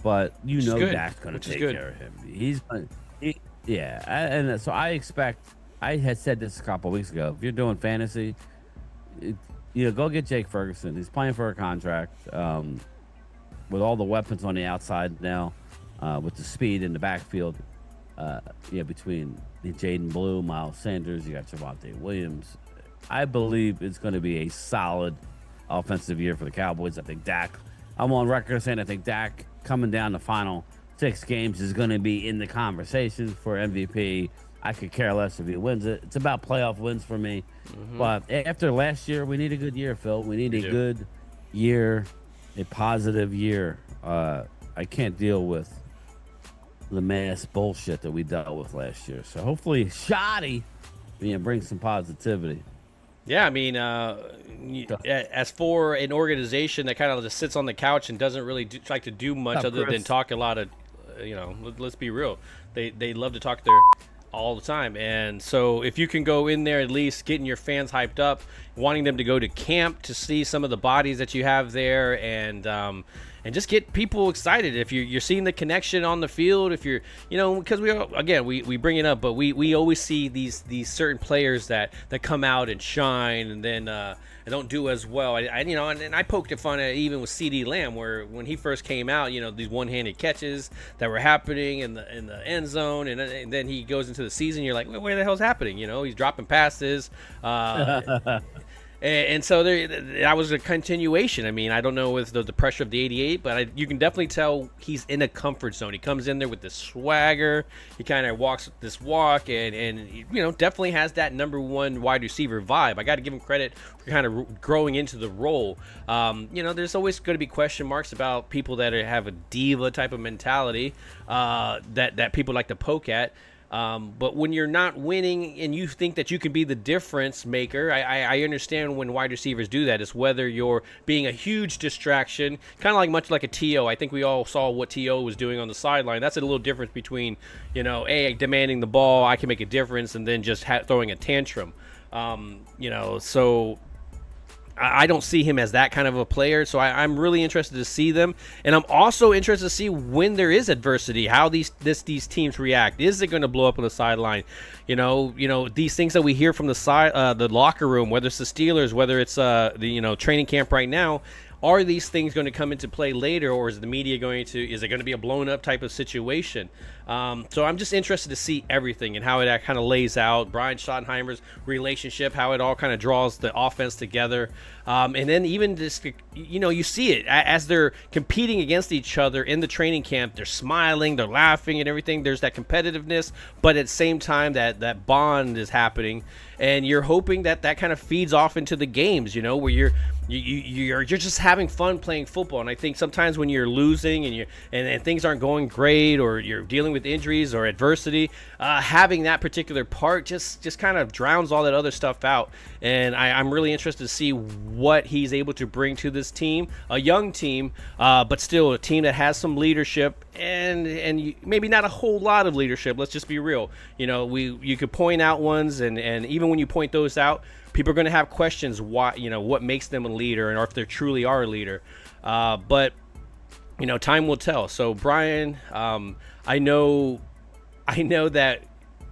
but Dak's going to take care of him. And so I expect. I had said this a couple of weeks ago. If you're doing fantasy, go get Jake Ferguson. He's playing for a contract with all the weapons on the outside now. With the speed in the backfield, between Jaden Blue, Miles Sanders, you got Javonte Williams. I believe it's going to be a solid offensive year for the Cowboys. I think Dak, I'm on record saying I think Dak coming down the final 6 games is going to be in the conversation for MVP. I could care less if he wins it. It's about playoff wins for me. Mm-hmm. But after last year, we need a good year, Phil. We need a good year, a positive year. I can't deal with the mass bullshit that we dealt with last year. So hopefully Shoddy brings some positivity. Yeah, I mean, as for an organization that kind of just sits on the couch and doesn't really like to do much other than talk a lot of, let's be real. They love to talk their all the time. And so if you can go in there, at least getting your fans hyped up, wanting them to go to camp to see some of the bodies that you have there, and just get people excited. If you're seeing the connection on the field, if you're, because we bring it up, but we always see these certain players that come out and shine, and then don't do as well. And I poked at fun at even with CeeDee Lamb, where when he first came out, these one-handed catches that were happening in the end zone, and then he goes into the season, you're like, well, where the hell's happening? He's dropping passes. And so that was a continuation. I mean, I don't know with the pressure of the 88, but you can definitely tell he's in a comfort zone. He comes in there with this swagger. He kind of walks this walk, and definitely has that number one wide receiver vibe. I got to give him credit for kind of growing into the role. There's always going to be question marks about people that have a diva type of mentality that people like to poke at. But when you're not winning and you think that you can be the difference maker, I understand when wide receivers do that. It's whether you're being a huge distraction, kind of much like a T.O. I think we all saw what T.O. was doing on the sideline. That's a little difference between, demanding the ball, I can make a difference, and then just throwing a tantrum. So I don't see him as that kind of a player, so I'm really interested to see them, and I'm also interested to see when there is adversity, how these teams react. Is it going to blow up on the sideline? These things that we hear from the locker room, whether it's the Steelers, whether it's the training camp right now. Are these things going to come into play later, or is the media is it going to be a blown up type of situation? So I'm just interested to see everything and how it kind of lays out. Bryan Schottenheimer's relationship, how it all kind of draws the offense together. And then even just, you see it as they're competing against each other in the training camp. They're smiling, they're laughing and everything. There's that competitiveness, but at the same time that bond is happening. And you're hoping that kind of feeds off into the games, where you're just having fun playing football. And I think sometimes when you're losing and things aren't going great, or you're dealing with injuries or adversity, having that particular part just kind of drowns all that other stuff out. And I'm really interested to see what he's able to bring to this team, a young team, but still a team that has some leadership and maybe not a whole lot of leadership. Let's just be real. You could point out ones, and even when you point those out, people are going to have questions why, what makes them a leader, and or if they truly are a leader. But time will tell. So Bryan, I know that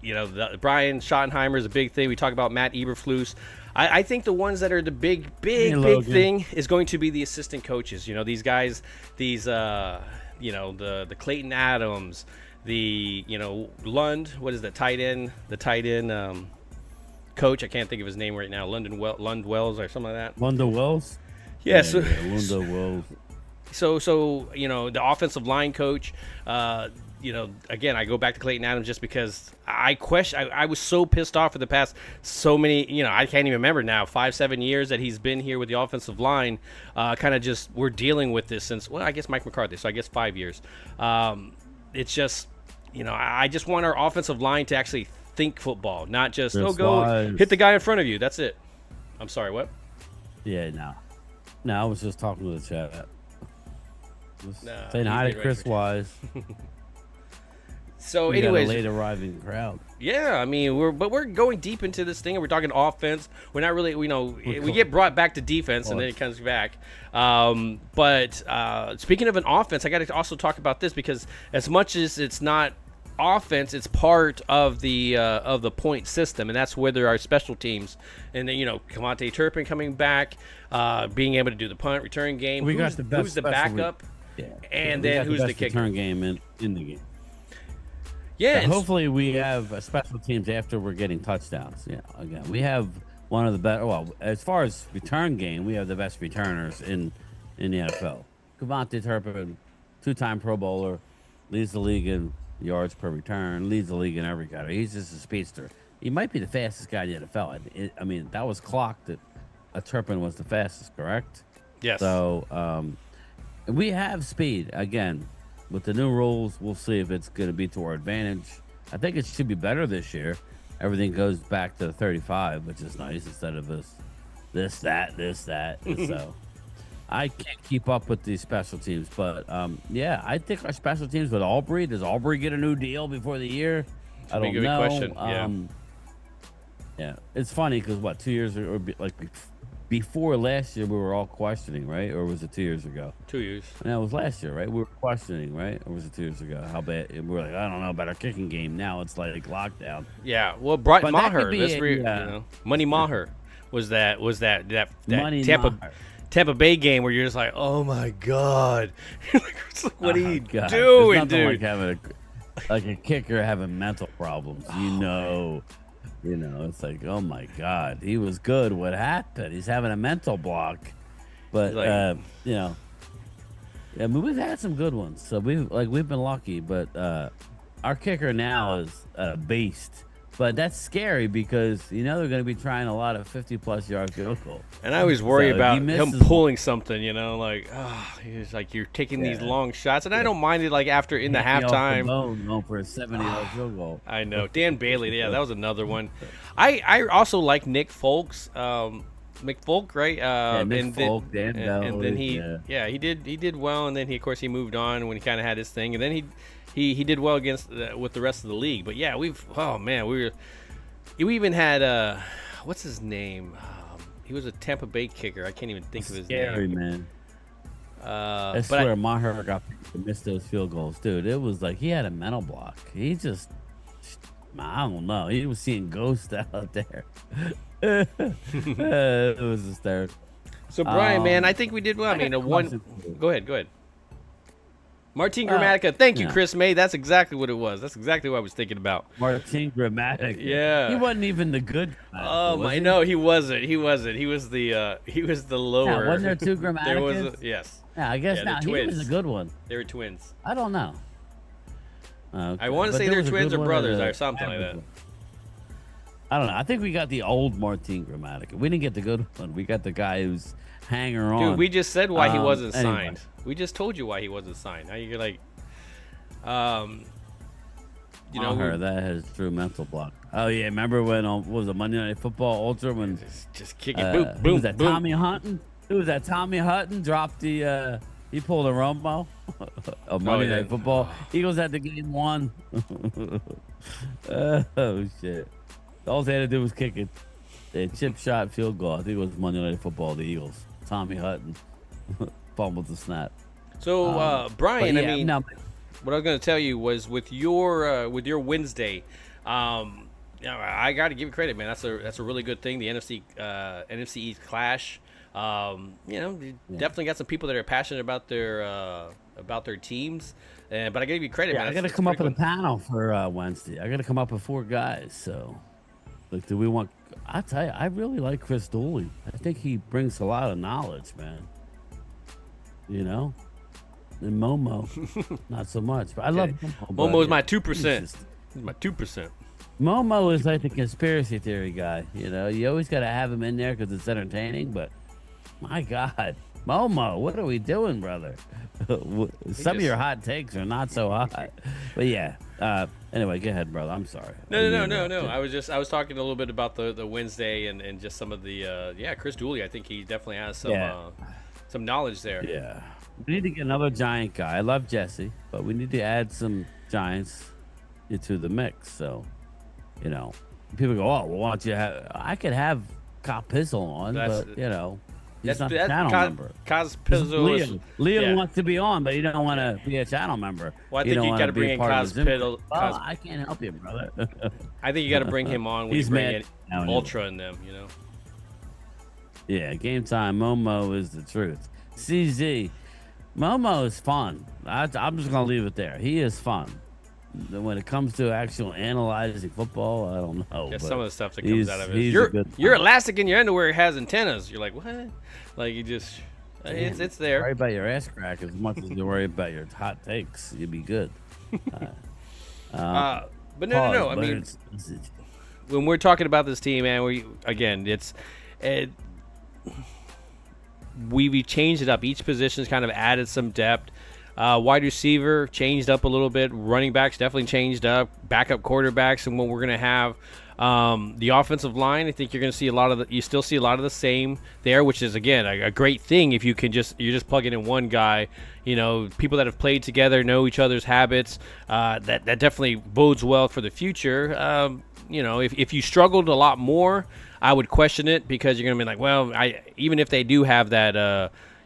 Bryan Schottenheimer is a big thing. We talk about Matt Eberflus. I think the ones that are the big thing is going to be the assistant coaches. These guys, the Clayton Adams, the Lund. What is that tight end? The tight end coach. I can't think of his name right now. Lund Wells or something like that. Lunda Wells. Yeah. Lunda Wells. So the offensive line coach. Again, I go back to Clayton Adams just because I was so pissed off for the past so many, I can't even remember now, 5-7 years that he's been here with the offensive line. Kind of just, we're dealing with this since, I guess Mike McCarthy, so I guess 5 years. It's just, I just want our offensive line to actually think football, not just, go hit the guy in front of you. That's it. I'm sorry, what? Yeah, no, I was just talking to the chat. Saying hi to Chris Wise. So, we anyways, got a late arriving crowd. Yeah, I mean, we're going deep into this thing, and we're talking offense. We're not really, we get brought back to defense, and then it comes back. But speaking of an offense, I got to also talk about this, because as much as it's not offense, it's part of the point system, and that's where there are special teams. And then Kavontae Turpin coming back, being able to do the punt return game. Who's the backup? Yeah. And then who's the kicker? Return game in the game. Yeah. So hopefully we have special teams after we're getting touchdowns. Yeah. Again, we have one of the best. Well, as far as return game, we have the best returners in the NFL. Kavontae Turpin, 2-time Pro Bowler, leads the league in yards per return, leads the league in every category. He's just a speedster. He might be the fastest guy in the NFL. I mean, that was clocked that Turpin was the fastest, correct? Yes. So we have speed. Again, with the new rules, we'll see if it's going to be to our advantage. I think it should be better this year. Everything goes back to the 35, which is nice, instead of this, that. So I can't keep up with these special teams. But, yeah, I think our special teams with Aubrey, does Aubrey get a new deal before the year? I don't good know. question. Yeah, it's funny because 2 years ago, before last year, we were all questioning, right? Or was it 2 years ago? 2 years. No, it was last year, right? We were questioning, right? Or was it 2 years ago? How bad? We were like, I don't know about our kicking game. Now it's like lockdown. Yeah, well, Bryan But that Maher, could be Money Maher was that Money Tampa Maher. Tampa Bay game where you're just like, oh my god, what are you God. doing, There's nothing dude? like having a kicker having mental problems. It's like, oh my God, he was good. What happened? He's having a mental block. But Like- yeah, I mean, we've had some good ones. So we've been lucky. But our kicker now is a beast. But that's scary because they're going to be trying a lot of 50-plus yard field goal. And I always worry So if about he him misses pulling something, he's like, you're taking these long shots, and I don't mind it like after in the Hit me off the halftime. bone going for a 70-yard field goal. I know. Dan Bailey, yeah, that was another one. I also like Nick Folks. McFolk, right? Nick Folk, Dan and then Bailey, he did well, and then of course he moved on when he kind of had his thing, and then he did well against with the rest of the league. But yeah, we even had what's his name? He was a Tampa Bay kicker. I can't even think of his Scary, name. man. I swear, Maher got to miss those field goals, dude. It was like he had a mental block. He just, I don't know. He was seeing ghosts out there. It was hysterical. So Bryan, man, I think we did well. I mean, Go ahead. Martin Gramatica. Thank you, Chris May. That's exactly what it was. That's exactly what I was thinking about. Martin Gramatica. Yeah. He wasn't even the good guy. No, he wasn't. He was the lower. Yeah, wasn't there two Gramaticas? There was yes. Yeah, I guess Yeah, not. the He twins. was a good one. They were twins. I don't know. Okay. I want to But say there they're was a twins good or one brothers and or something like that. average one. I don't know. I think we got the old Martin Gramatica. We didn't get the good one. We got the guy who's hanger on. Dude, we just said why he wasn't anyway. signed. We just told you why he wasn't signed. Now you're like, Maher, that has true mental block. Oh yeah, remember when what was it Monday Night Football Ultra when just kick it, boom, who boom, was that boom. Tommy Hutton? Who was that? Tommy Hutton dropped the he pulled a Romo of Monday yeah. Night Football. Eagles had the game won. Oh shit! All they had to do was kick it. They had chip shot field goal. I think it was Monday Night Football. The Eagles. Tommy Hutton fumbled the snap. So Bryan, But yeah, I mean, no, what I was going to tell you was with your Wednesday, I got to give you credit, man. That's a really good thing. The NFC East clash. You definitely got some people that are passionate about their teams. But I got to give you credit, man. I got to come up with a panel for Wednesday. I got to come up with 4 guys. So, like, do we want? I tell you, I really like Chris Dooley. I think he brings a lot of knowledge, man. And Momo, not so much. But I love Momo. Momo's my 2%. He's my 2%. Momo is like the conspiracy theory guy. You always got to have him in there because it's entertaining. But my God, Momo, what are we doing, brother? Some of your hot takes are not so hot. But yeah. Anyway, go ahead, brother. I'm sorry. No. I was talking a little bit about the Wednesday and just some of the Chris Dooley. I think he definitely has some knowledge there. Yeah. We need to get another giant guy. I love Jesse, but we need to add some giants into the mix. So, people go, oh, well, why don't you have? I could have Cop Pizzle on, but he's not a channel member. Cos Pizzle. Liam wants to be on, but he don't want to be a channel member. Well, I think you got to bring in Cos Pizzle. Well, I can't help you, brother. I think you got to bring him on when He's you bring mad in now, Ultra in them. Yeah, game time. Momo is the truth. CZ. Momo is fun. I'm just gonna leave it there. He is fun. When it comes to actual analyzing football, I don't know. Yeah, but some of the stuff that comes out of it. he's You're elastic in your underwear has antennas. You're like, what? Like you just, it's there. Worry about your ass crack as much as you worry about your hot takes. You'd be good. But no. I mean, when we're talking about this team, man, we've changed it up. Each position's kind of added some depth. Wide receiver changed up a little bit. Running backs definitely changed up. Backup quarterbacks and what we're going to have. The offensive line, I think you're going to see you still see a lot of the same there, which is again a great thing if you're just plugging in one guy. People that have played together know each other's habits. That definitely bodes well for the future. If you struggled a lot more, I would question it, because you're going to be like, well, even if they do have that,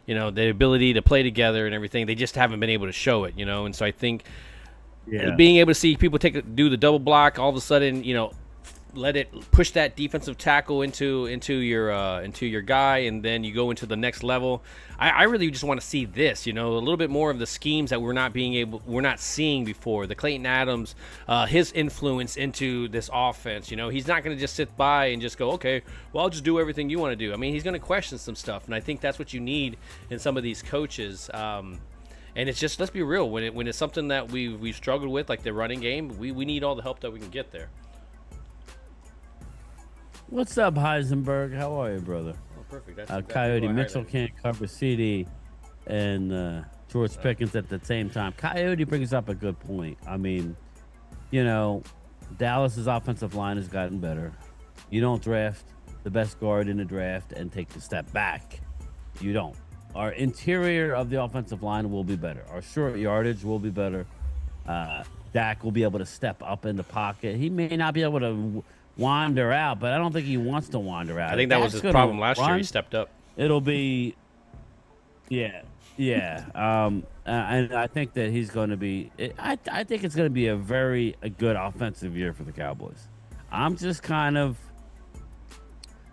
the ability to play together and everything, they just haven't been able to show it, And so I think being able to see people do the double block, all of a sudden, let it push that defensive tackle into your guy, and then you go into the next level. I really just want to see this, a little bit more of the schemes that we're not seeing before. The Clayton Adams, his influence into this offense. He's not going to just sit by and just go, okay, well, I'll just do everything you want to do. I mean, he's going to question some stuff, and I think that's what you need in some of these coaches. And it's just, let's be real, when it's something that we've struggled with, like the running game, we need all the help that we can get there. What's up, Heisenberg? How are you, brother? Oh, perfect. That's Coyote Mitchell can't cover CD and George Pickens at the same time. Coyote brings up a good point. I mean, Dallas's offensive line has gotten better. You don't draft the best guard in the draft and take the step back. You don't. Our interior of the offensive line will be better. Our short yardage will be better. Dak will be able to step up in the pocket. He may not be able to wander out, but I don't think he wants to wander out. I think that was his problem last year. He stepped up. It'll be, yeah. And I think that he's going to be. I think it's going to be a good offensive year for the Cowboys. I'm just kind of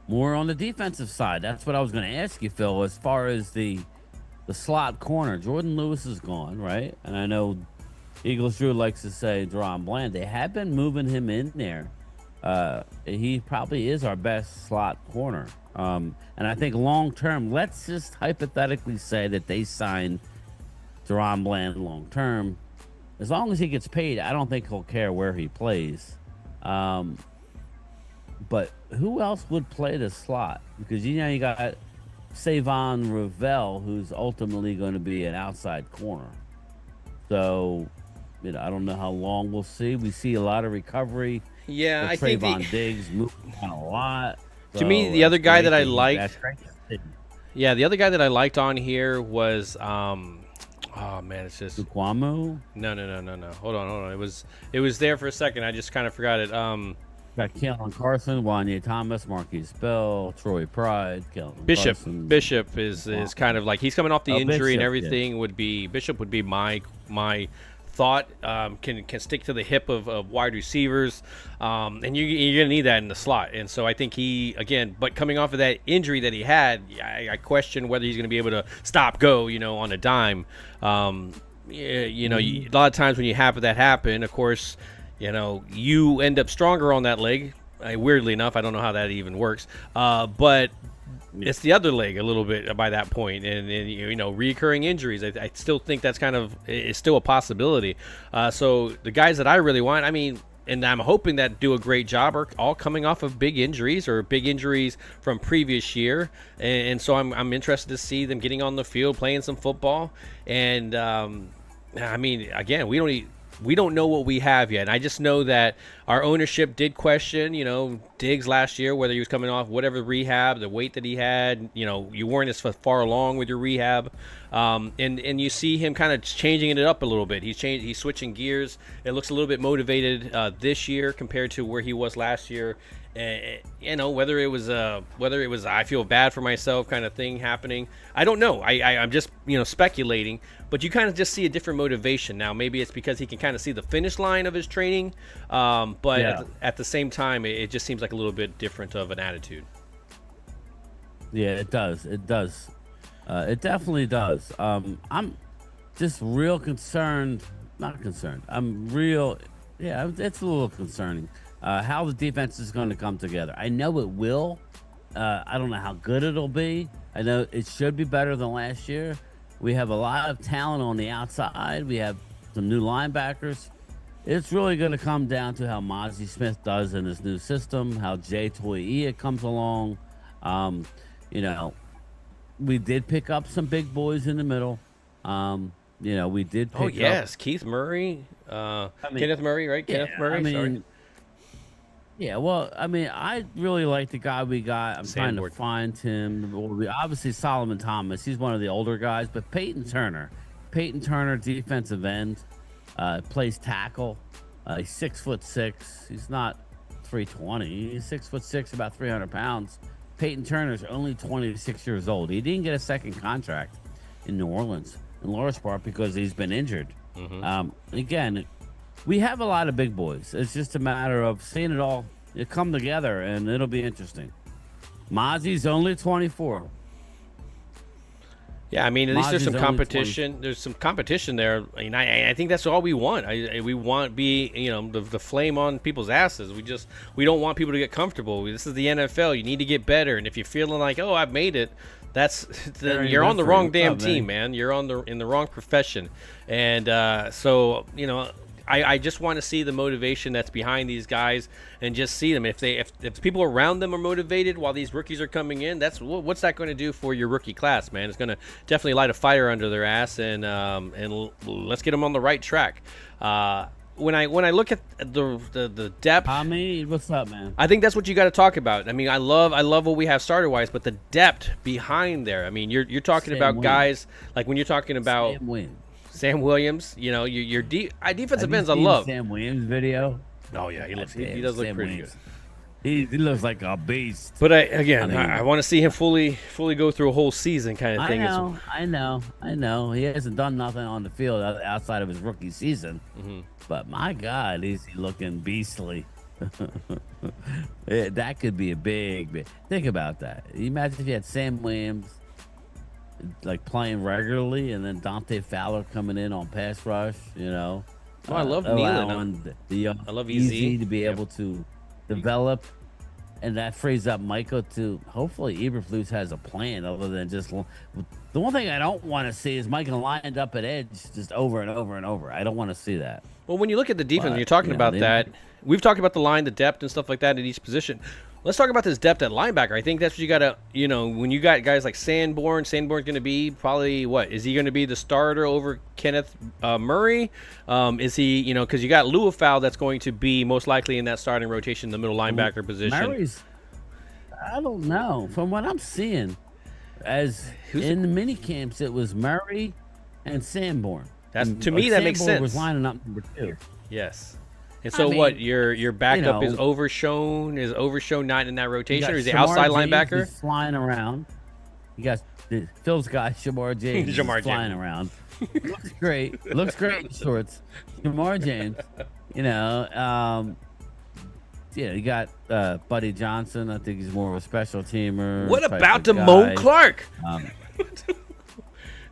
more on the defensive side. That's what I was going to ask you, Phil. As far as the slot corner, Jordan Lewis is gone, right? And I know Eagles Drew likes to say Deron Bland. They have been moving him in there. He probably is our best slot corner. And I think long term, let's just hypothetically say that they signed Deron Bland long term. As long as he gets paid, I don't think he'll care where he plays. But who else would play the slot? Because you got Savon Ravel, who's ultimately going to be an outside corner. So, I don't know how long we'll see. We see a lot of recovery. Yeah, I think Diggs moving a lot. To me, the other guy that I liked. Yeah, the other guy that I liked on here was oh man, it's just Ukwamu? No. Hold on. It was there for a second. I just kind of forgot it. Got Kellen Carson, Wanya Thomas, Marquise Bell, Troy Pride, Kellen Bishop. Carson. Bishop is kind of like, he's coming off the injury and everything. Yeah. Bishop would be my thought. Can stick to the hip of wide receivers, and you're gonna need that in the slot. And so I think but coming off of that injury that he had, I question whether he's gonna be able to stop go on a dime. A lot of times when you have that happen, of course, you end up stronger on that leg. Weirdly enough, I don't know how that even works, but it's the other leg a little bit by that point, and reoccurring injuries. I still think that's it's still a possibility. So the guys that I really want, and I'm hoping that do a great job, are all coming off of big injuries or big injuries from previous year, and so I'm interested to see them getting on the field, playing some football. And again, we don't know what we have yet. And I just know that our ownership did question, Diggs last year, whether he was coming off whatever rehab, the weight that he had, you weren't as far along with your rehab. And you see him kind of changing it up a little bit. He's switching gears. It looks a little bit motivated this year compared to where he was last year. Whether it was I feel bad for myself kind of thing happening, I don't know. I'm just speculating, but you kind of just see a different motivation now. Maybe it's because he can kind of see the finish line of his training, but at the same time, it just seems like a little bit different of an attitude. Yeah, it does. It definitely does. I'm just real concerned. Not concerned. I'm real. Yeah, it's a little concerning. How the defense is going to come together. I know it will. I don't know how good it'll be. I know it should be better than last year. We have a lot of talent on the outside. We have some new linebackers. It's really going to come down to how Mozzie Smith does in his new system, how Jay Toia comes along. We did pick up some big boys in the middle. We did pick up. Keith Murray. Kenneth Murray, right? Kenneth Murray, sorry. Yeah, well, I mean, I really like the guy we got. I'm trying to Sandboard. find him. Obviously, Solomon Thomas. He's one of the older guys, but Peyton Turner, defensive end, plays tackle. He's 6'6". He's not 320. He's 6'6", about 300 pounds. Peyton Turner's only 26 years old. He didn't get a second contract in New Orleans, in large part because he's been injured. Again, we have a lot of big boys. It's just a matter of seeing it all come together, and it'll be interesting. Mozzie's only 24. Yeah, I mean, at least there's some Mozzie's only 20. competition. There's some competition there. I mean, I think that's all we want. We want the flame on people's asses. We don't want people to get comfortable. This is the NFL. You need to get better. And if you're feeling like, oh, I've made it, then you're on the wrong damn team, man. You're in the wrong profession. And so I just want to see the motivation that's behind these guys and just see them. If people around them are motivated while these rookies are coming in, what's that going to do for your rookie class, man? It's going to definitely light a fire under their ass, and let's get them on the right track. When I look at the depth, Tommy, what's up, man? I think that's what you got to talk about. I mean, I love what we have starter wise, but the depth behind there. I mean, you're talking Sam about Williams. guys like when you're talking about Sam Williams, your defensive ends I love. Sam Williams video. Oh yeah, he does look Sam pretty Williams. good. He looks like a beast. But I want to see him fully go through a whole season kind of thing. I know. He hasn't done nothing on the field outside of his rookie season. But my God, is he looking beastly? That could be a big. Think about that. Imagine if you had Sam Williams like playing regularly, and then Dante Fowler coming in on pass rush. I love Nealon. I love Easy to be able to develop, and that frees up Michael to hopefully Eberflus has a plan other than just the one thing I don't want to see is Michael lined up at edge just over and over and over. I don't want to see that. Well, when you look at the defense, when you're talking about that, we've talked about the line, the depth, and stuff like that at each position. Let's talk about this depth at linebacker. I think that's what you got to, when you got guys like Sanborn's going to be probably what? Is he going to be the starter over Kenneth Murray? Is he, because you got Luafau that's going to be most likely in that starting rotation in the middle linebacker position. Murray's, I don't know. From what I'm seeing, in the mini camps, it was Murray and Sanborn. To me, that makes sense. Sanborn was lining up number 2. Yes. And so what? Your backup is Overshown. Is Overshown not in that rotation, or is he outside linebacker? Flying around. You got Phil's guy, Shamar James, flying around. Looks great. Looks great in shorts. Shamar James. You got Buddy Johnson. I think he's more of a special teamer. What about Damone Clark?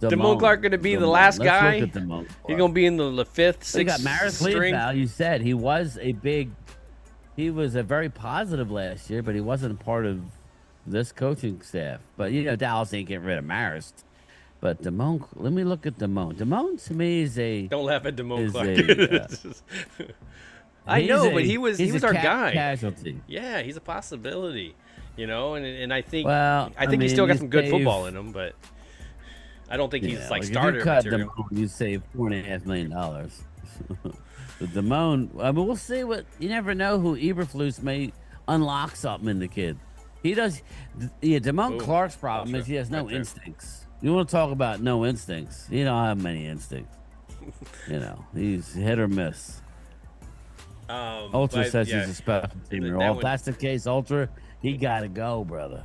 Damone Clark going to be the last guy? He's going to be in the 5th, 6th You got Maris string. Leaval, you said. He was a very positive last year, but he wasn't a part of this coaching staff. But, Dallas ain't getting rid of Maris. But Damone, let me look at Damone. Damone, to me, is a... Don't laugh at Damone Clark. I know, but he was our guy. Casualty. Yeah, he's a possibility. And I think he's still got some good football in him, but... I don't think he's starter if you cut material. Damone, you save $4.5 million. But Damone, we'll see what. You never know who Eberflus may unlock something in the kid. He does. Yeah, Damone Clark's problem is he has no instincts. You want to talk about no instincts? He don't have many instincts. He's hit or miss. Ultra says he's a special teamer. All that's the case, Ultra, he got to go, brother.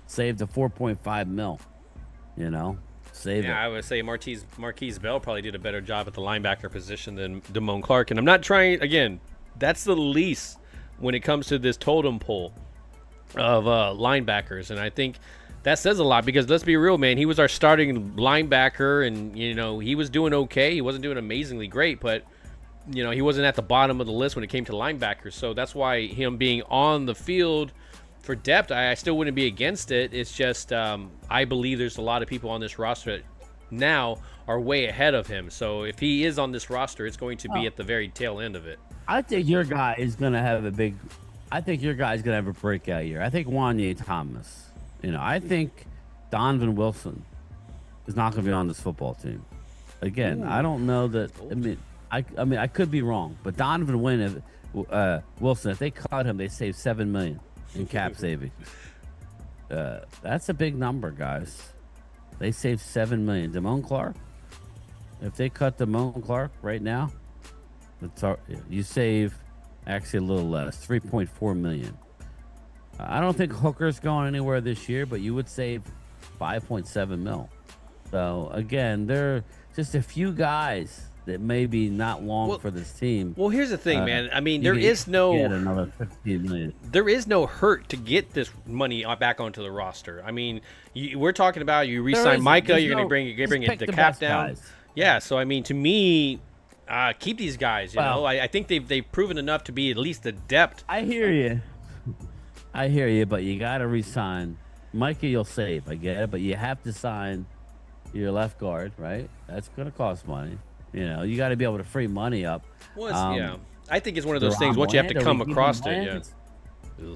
Save the 4.5 mil. Save it. I would say Marquise Bell probably did a better job at the linebacker position than Damone Clark. And I'm not trying, again, that's the least when it comes to this totem pole of linebackers. And I think that says a lot because let's be real, man. He was our starting linebacker and, he was doing okay. He wasn't doing amazingly great, but, he wasn't at the bottom of the list when it came to linebackers. So that's why him being on the field for depth, I still wouldn't be against it. It's just I believe there's a lot of people on this roster that now are way ahead of him. So if he is on this roster, it's going to be at the very tail end of it. I think your guy is going to have a breakout year. I think Wanye Thomas. I think Donovan Wilson is not going to be on this football team. Again, I don't know that. I could be wrong, but Donovan Wilson, if they cut him, they save $7 million in cap savings. That's a big number, guys. They save $7 million. Damone Clark, if they cut Damone Clark right now, you save actually a little less, $3.4 million. I don't think Hooker's going anywhere this year, but you would save $5.7 mil. So again, there are just a few guys that may be not long for this team. Well, here's the thing, man. I mean, get another $15 million. There is no hurt to get this money back onto the roster. I mean, we're talking about you re-sign Micah. You're going to bring the cap down. Guys. Yeah. So I mean, to me, keep these guys. You know, I think they've proven enough to be at least adept. I hear you, but you got to re-sign Micah. You'll save. I get it, but you have to sign your left guard, right? That's going to cost money. You know, you got to be able to free money up. Well, yeah, I think it's one of those things. Once you have to come across it, yeah.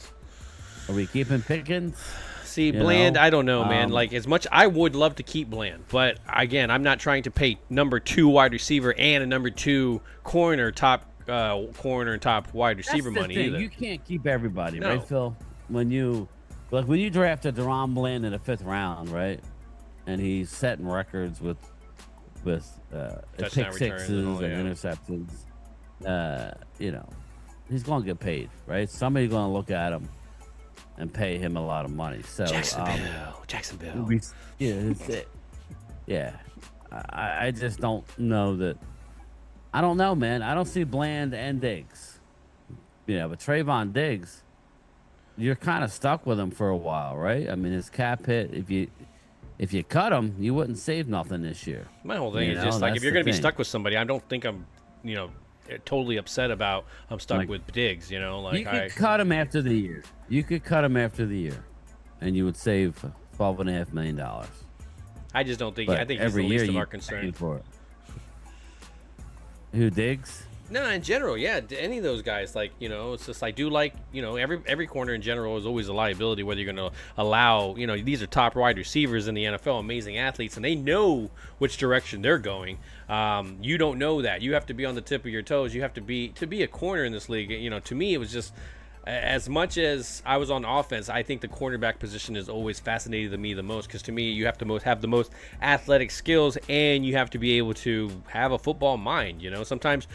Are we keeping Pickens? See, Bland, I don't know, man. Like, as much I would love to keep Bland, but again, I'm not trying to pay number 2 wide receiver and a number 2 top wide receiver money either. You can't keep everybody, right, Phil? When you draft a Deron Bland in the 5th round, right, and he's setting records with pick sixes and interceptions, you know, he's going to get paid, right? Somebody's going to look at him and pay him a lot of money. So Jacksonville. Yeah. I just don't know that. I don't know, man. I don't see Bland and Diggs. Yeah, but Trayvon Diggs, you're kind of stuck with him for a while, right? I mean, his cap hit, if you cut him, you wouldn't save nothing this year. My whole thing is just like, if you're going to be stuck with somebody, I don't think I'm, totally upset about I'm stuck with Diggs, like you could cut him after the year. And you would save $12.5 million. I just don't think. But I think every he's the year least of you our concern. For it. Who, Diggs? No, in general, yeah. Any of those guys, it's just I do like, every corner in general is always a liability. Whether you're going to allow, these are top wide receivers in the NFL, amazing athletes, and they know which direction they're going. You don't know that. You have to be on the tip of your toes. You have to be a corner in this league. To me, it was just. As much as I was on offense, I think the cornerback position has always fascinated me the most, because to me, you have to have the most athletic skills, and you have to be able to have a football mind. Sometimes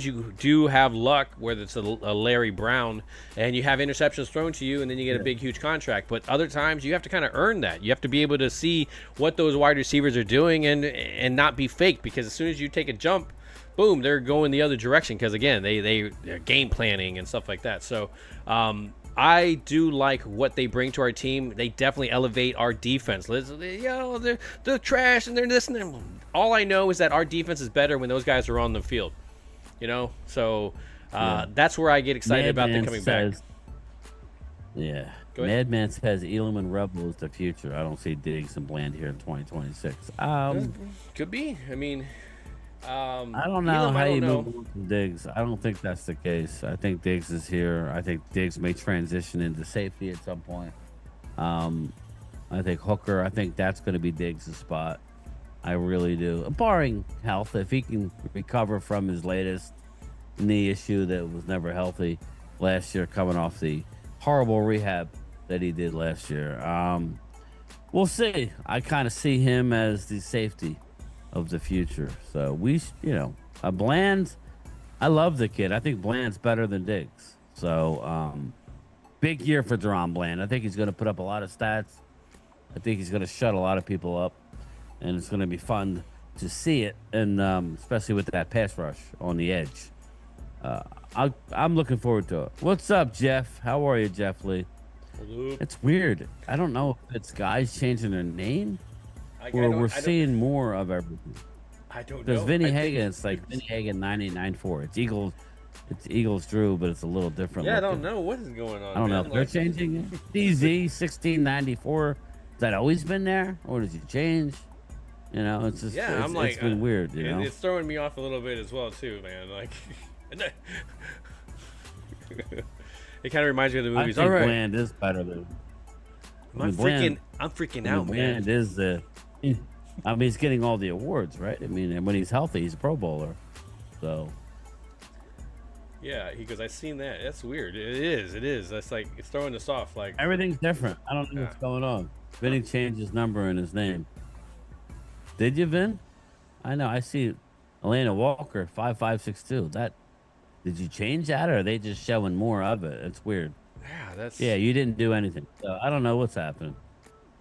you do have luck, whether it's a Larry Brown, and you have interceptions thrown to you, and then you get a big, huge contract. But other times, you have to kind of earn that. You have to be able to see what those wide receivers are doing and not be fake, because as soon as you take a jump, boom, they're going the other direction, because again, they're game planning and stuff like that. So I do like what they bring to our team. They definitely elevate our defense. They're trash and they're this and that. All I know is that our defense is better when those guys are on the field. So that's where I get excited about them coming back. Yeah. Madman says Elam and Rebel is the future. I don't see Diggs and Bland here in 2026. Could be. I mean, I don't know how you move on from Diggs. I don't think that's the case. I think Diggs is here. I think Diggs may transition into safety at some point. I think Hooker, I think that's going to be Diggs' spot. I really do. Barring health, if he can recover from his latest knee issue that was never healthy last year, coming off the horrible rehab that he did last year. We'll see. I kind of see him as the safety of the future. So Bland, I love the kid. I think Bland's better than Diggs. So big year for Deron Bland. I think he's going to put up a lot of stats. I think he's going to shut a lot of people up, and it's going to be fun to see it, and especially with that pass rush on the edge. I'm looking forward to it. What's up, Jeff? How are you, Jeff Lee? Hello. It's weird. I don't know if it's guys changing their name, or we're seeing more of everything. I don't know. There's Vinny Hagen. It's like Vinny Hagen 9894. It's Eagles Drew, but it's a little different. Yeah, looking. I don't know what is going on. I don't know if they're changing it. DZ 1694. Has that always been there, or does it change? It's just it's been weird. It's throwing me off a little bit as well too, man. It kind of reminds me of the movies. I think Bland is better than. I'm freaking out, man. Bland is he's getting all the awards, right? I mean, when he's healthy, he's a Pro Bowler. So. Yeah, he goes, I seen that. That's weird. It is. That's like, it's throwing us off. Like, Everything's different. I don't know what's going on. Vinny changed his number and his name. Did you, Vin? I know. I see Elena Walker 5562. Did you change that, or are they just showing more of it? It's weird. Yeah, you didn't do anything. So I don't know what's happening.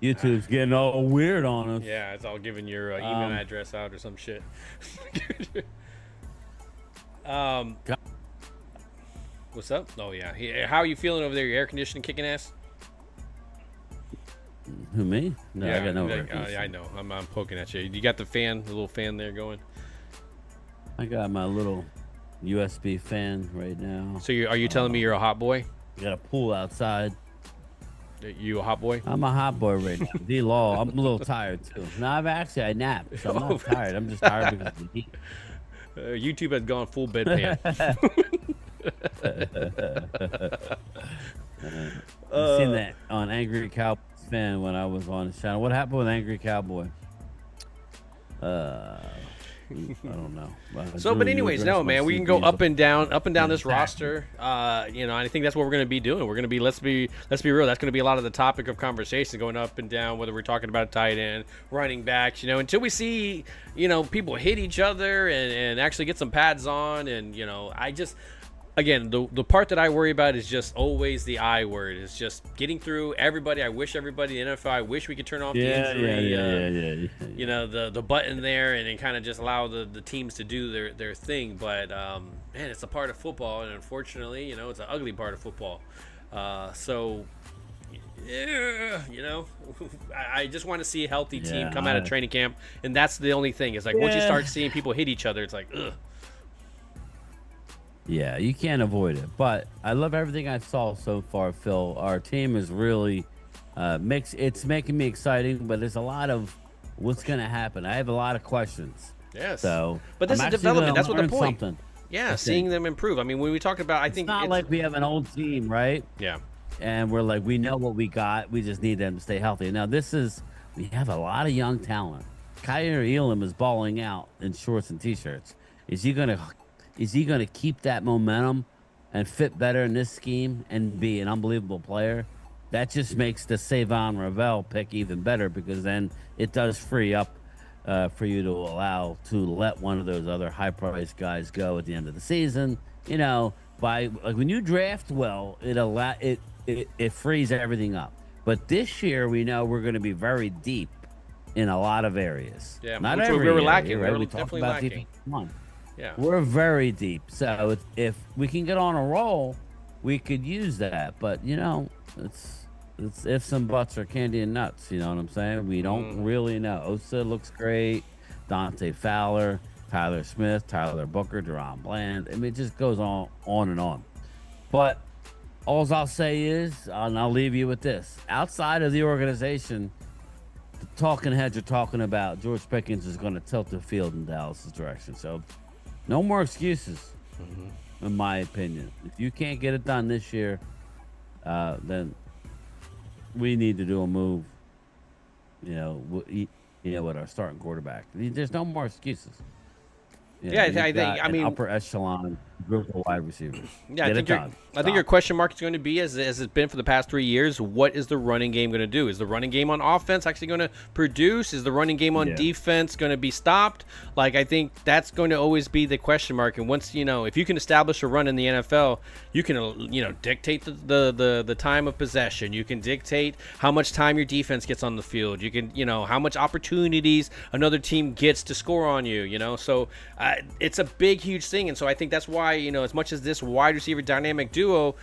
YouTube's getting all weird on us. Yeah, it's all giving your email address out or some shit. What's up? Oh yeah. How are you feeling over there? Your air conditioning kicking ass? Who, me? No, Yeah, I got no yeah, air conditioning. I know. I'm poking at you. You got the little fan there going. I got my little USB fan right now. So are you telling me you're a hot boy? Got a pool outside. You a hot boy? I'm a hot boy right now. D-Law. I'm a little tired too. No, I napped, so I'm not tired. I'm just tired because of the heat. YouTube has gone full bedpan. I've seen that on Angry Cowboys fan when I was on the channel. What happened with Angry Cowboy? I don't know. So, but anyways, no, man, we can go up and down this roster. And I think that's what we're going to be doing. We're going to be, let's be real. That's going to be a lot of the topic of conversation, going up and down, whether we're talking about tight end, running backs, until we see, people hit each other and actually get some pads on. And, again, the part that I worry about is just always the I word. It's just getting through everybody. I wish everybody in the NFL, I wish we could turn off the injury, the button there and then kind of just allow the teams to do their thing. But, man, it's a part of football. And unfortunately, it's an ugly part of football. I just want to see a healthy team come out of training camp. And that's the only thing. Is like once you start seeing people hit each other, it's like, ugh. Yeah, you can't avoid it. But I love everything I saw so far, Phil. Our team is really mixed. It's making me exciting, but there's a lot of what's going to happen. I have a lot of questions. Yes. So, but this is development. That's what the point. Something, yeah, seeing them improve. I mean, when we talk about, it's not like we have an old team, right? Yeah. And we're like, we know what we got. We just need them to stay healthy. Now, we have a lot of young talent. Kyrie Elam is balling out in shorts and T-shirts. Is he going to keep that momentum and fit better in this scheme and be an unbelievable player? That just makes the Savon Ravel pick even better, because then it does free up for you to let one of those other high-priced guys go at the end of the season. When you draft well, it frees everything up. But this year, we know we're going to be very deep in a lot of areas. Yeah, not which every we were area, lacking. Right? We were We definitely talked about lacking. Come on. Yeah. We're very deep. So if we can get on a roll, we could use that. But, it's ifs and buts or candy and nuts. You know what I'm saying? We don't really know. Osa looks great. Dante Fowler, Tyler Smith, Tyler Booker, Deron Bland. I mean, it just goes on and on. But all I'll say is, and I'll leave you with this. Outside of the organization, the talking heads are talking about George Pickens is going to tilt the field in Dallas' direction. So no more excuses, in my opinion. If you can't get it done this year, then we need to do a move, with our starting quarterback. There's no more excuses. I mean, upper echelon group of wide receivers. Yeah, I think your question mark is going to be, as it's been for the past 3 years, what is the running game going to do? Is the running game on offense actually going to produce? Is the running game on defense going to be stopped? Like, I think that's going to always be the question mark. And once, if you can establish a run in the NFL, you can, dictate the time of possession. You can dictate how much time your defense gets on the field. You can, how much opportunities another team gets to score on you, So it's a big, huge thing. And so I think that's why, as much as this wide receiver dynamic duo,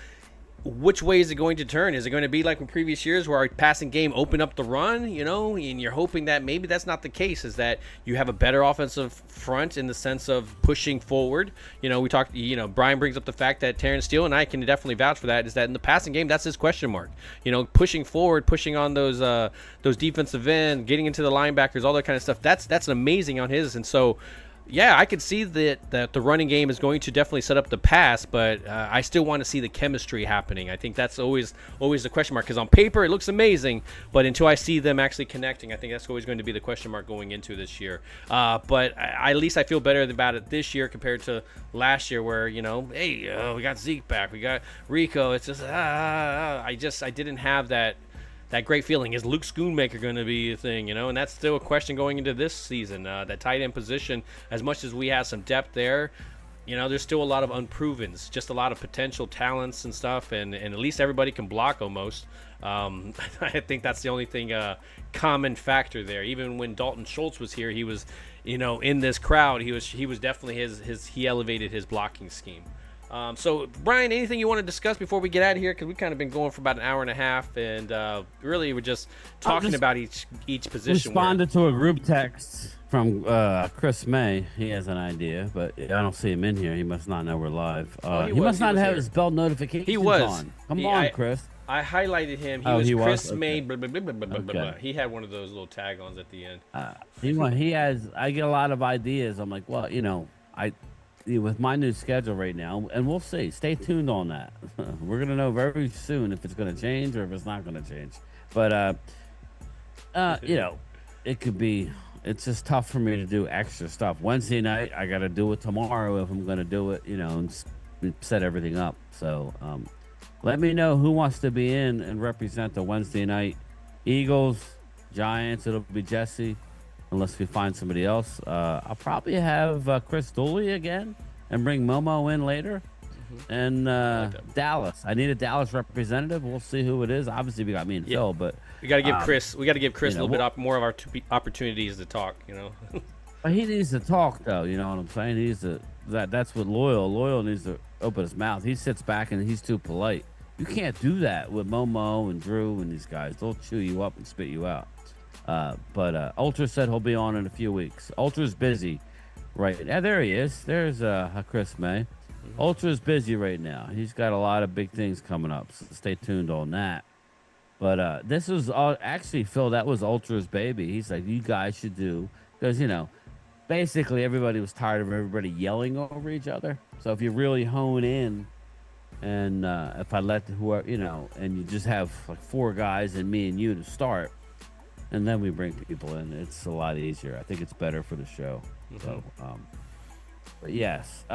which way is it going to turn? Is it going to be like in previous years where our passing game opened up the run, and you're hoping that maybe that's not the case, is that you have a better offensive front in the sense of pushing forward. We talked, Bryan brings up the fact that Terrence Steele, and I can definitely vouch for that, is that in the passing game, that's his question mark. Pushing forward, pushing on those defensive end, getting into the linebackers, all that kind of stuff. That's amazing on his. And so, Yeah, I could see that the running game is going to definitely set up the pass, but I still want to see the chemistry happening. I think that's always the question mark, because on paper it looks amazing, but until I see them actually connecting, I think that's always going to be the question mark going into this year. But at least I feel better about it this year compared to last year, where hey, we got Zeke back, we got Rico. It's just I didn't have that great feeling. Is Luke Schoonmaker going to be a thing, and that's still a question going into this season. That tight end position, as much as we have some depth there, there's still a lot of unprovens, just a lot of potential talents and stuff, and at least everybody can block almost. I think that's the only thing common factor there. Even when Dalton Schultz was here, he was, in this crowd, he was definitely he elevated his blocking scheme. So, Brian, anything you want to discuss before we get out of here? Because we've kind of been going for about an hour and a half, and really we're just talking about each position. Responded to a group text from Chris May. He has an idea, but I don't see him in here. He must not know we're live. He must not have his bell notifications he was on. Come on, Chris. I highlighted him. He was Chris May. Blah, blah, blah, blah, blah, blah, blah. He had one of those little tag-ons at the end. He has. I get a lot of ideas. I'm like, well, with my new schedule right now, and we'll see. Stay tuned on that. We're gonna know very soon if it's gonna change or if it's not gonna change. But it could be. It's just tough for me to do extra stuff. Wednesday night, I gotta do it tomorrow if I'm gonna do it. And set everything up. So let me know who wants to be in and represent the Wednesday night Eagles, Giants. It'll be Jesse. Unless we find somebody else. I'll probably have Chris Dooley again and bring Momo in later. And Dallas. I need a Dallas representative. We'll see who it is. Obviously, we got me and Phil, but we got to give Chris. We got to give Chris a little bit more of our opportunities to talk. But he needs to talk, though. You know what I'm saying? He needs to. That's what Loyal needs to open his mouth. He sits back and he's too polite. You can't do that with Momo and Drew and these guys. They'll chew you up and spit you out. But Ultra said he'll be on in a few weeks. Ultra's busy right now. There he is. There's Chris May. Ultra's busy right now. He's got a lot of big things coming up. So stay tuned on that. But this was actually, Phil, that was Ultra's baby. He's like, you guys should do, because, basically everybody was tired of everybody yelling over each other. So if you really hone in, and if I let whoever, and you just have like 4 guys and me and you to start, and then we bring people in, it's a lot easier. I think it's better for the show. So, but yes.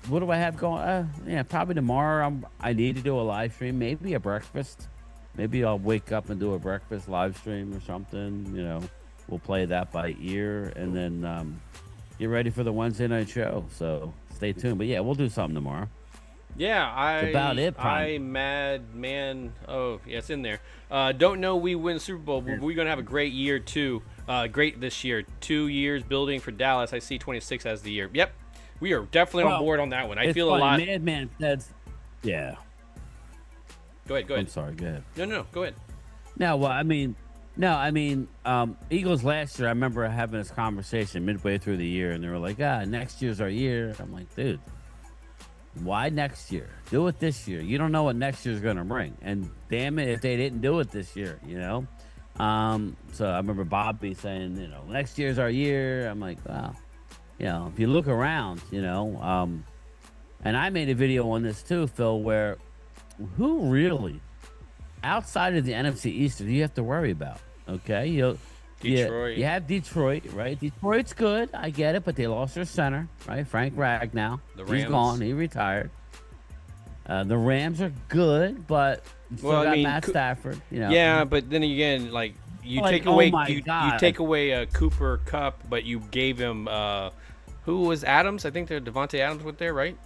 What do I have going? Probably tomorrow. I need to do a live stream, maybe a breakfast. Maybe I'll wake up and do a breakfast live stream or something. We'll play that by ear, and then get ready for the Wednesday night show. So stay tuned. But yeah, we'll do something tomorrow. Yeah, That's about it. Mad man. Oh, yeah, it's in there. Don't know we win Super Bowl, but we're gonna have a great year too. Great this year. 2 years building for Dallas. I see 26 as the year. Yep, we are definitely on board on that one. I feel funny. A lot. Madman said, yeah. Go ahead. I'm sorry. Go ahead. No. Go ahead. Eagles last year. I remember having this conversation midway through the year, and they were like, next year's our year. I'm like, dude. Why next year? Do it this year. You don't know what next year's going to bring. And damn it, if they didn't do it this year, So I remember Bobby saying, next year's our year. I'm like, wow. If you look around, and I made a video on this too, Phil, where who really, outside of the NFC East, do you have to worry about? Okay? Detroit. You have Detroit, right? Detroit's good. I get it, but they lost their center, right? Frank Ragnow. He's gone. He retired. The Rams are good, but still got Matt Stafford. Yeah, but then again, like you take away Cooper Kupp, but you gave him who was Adams? I think Devontae Adams went there, right?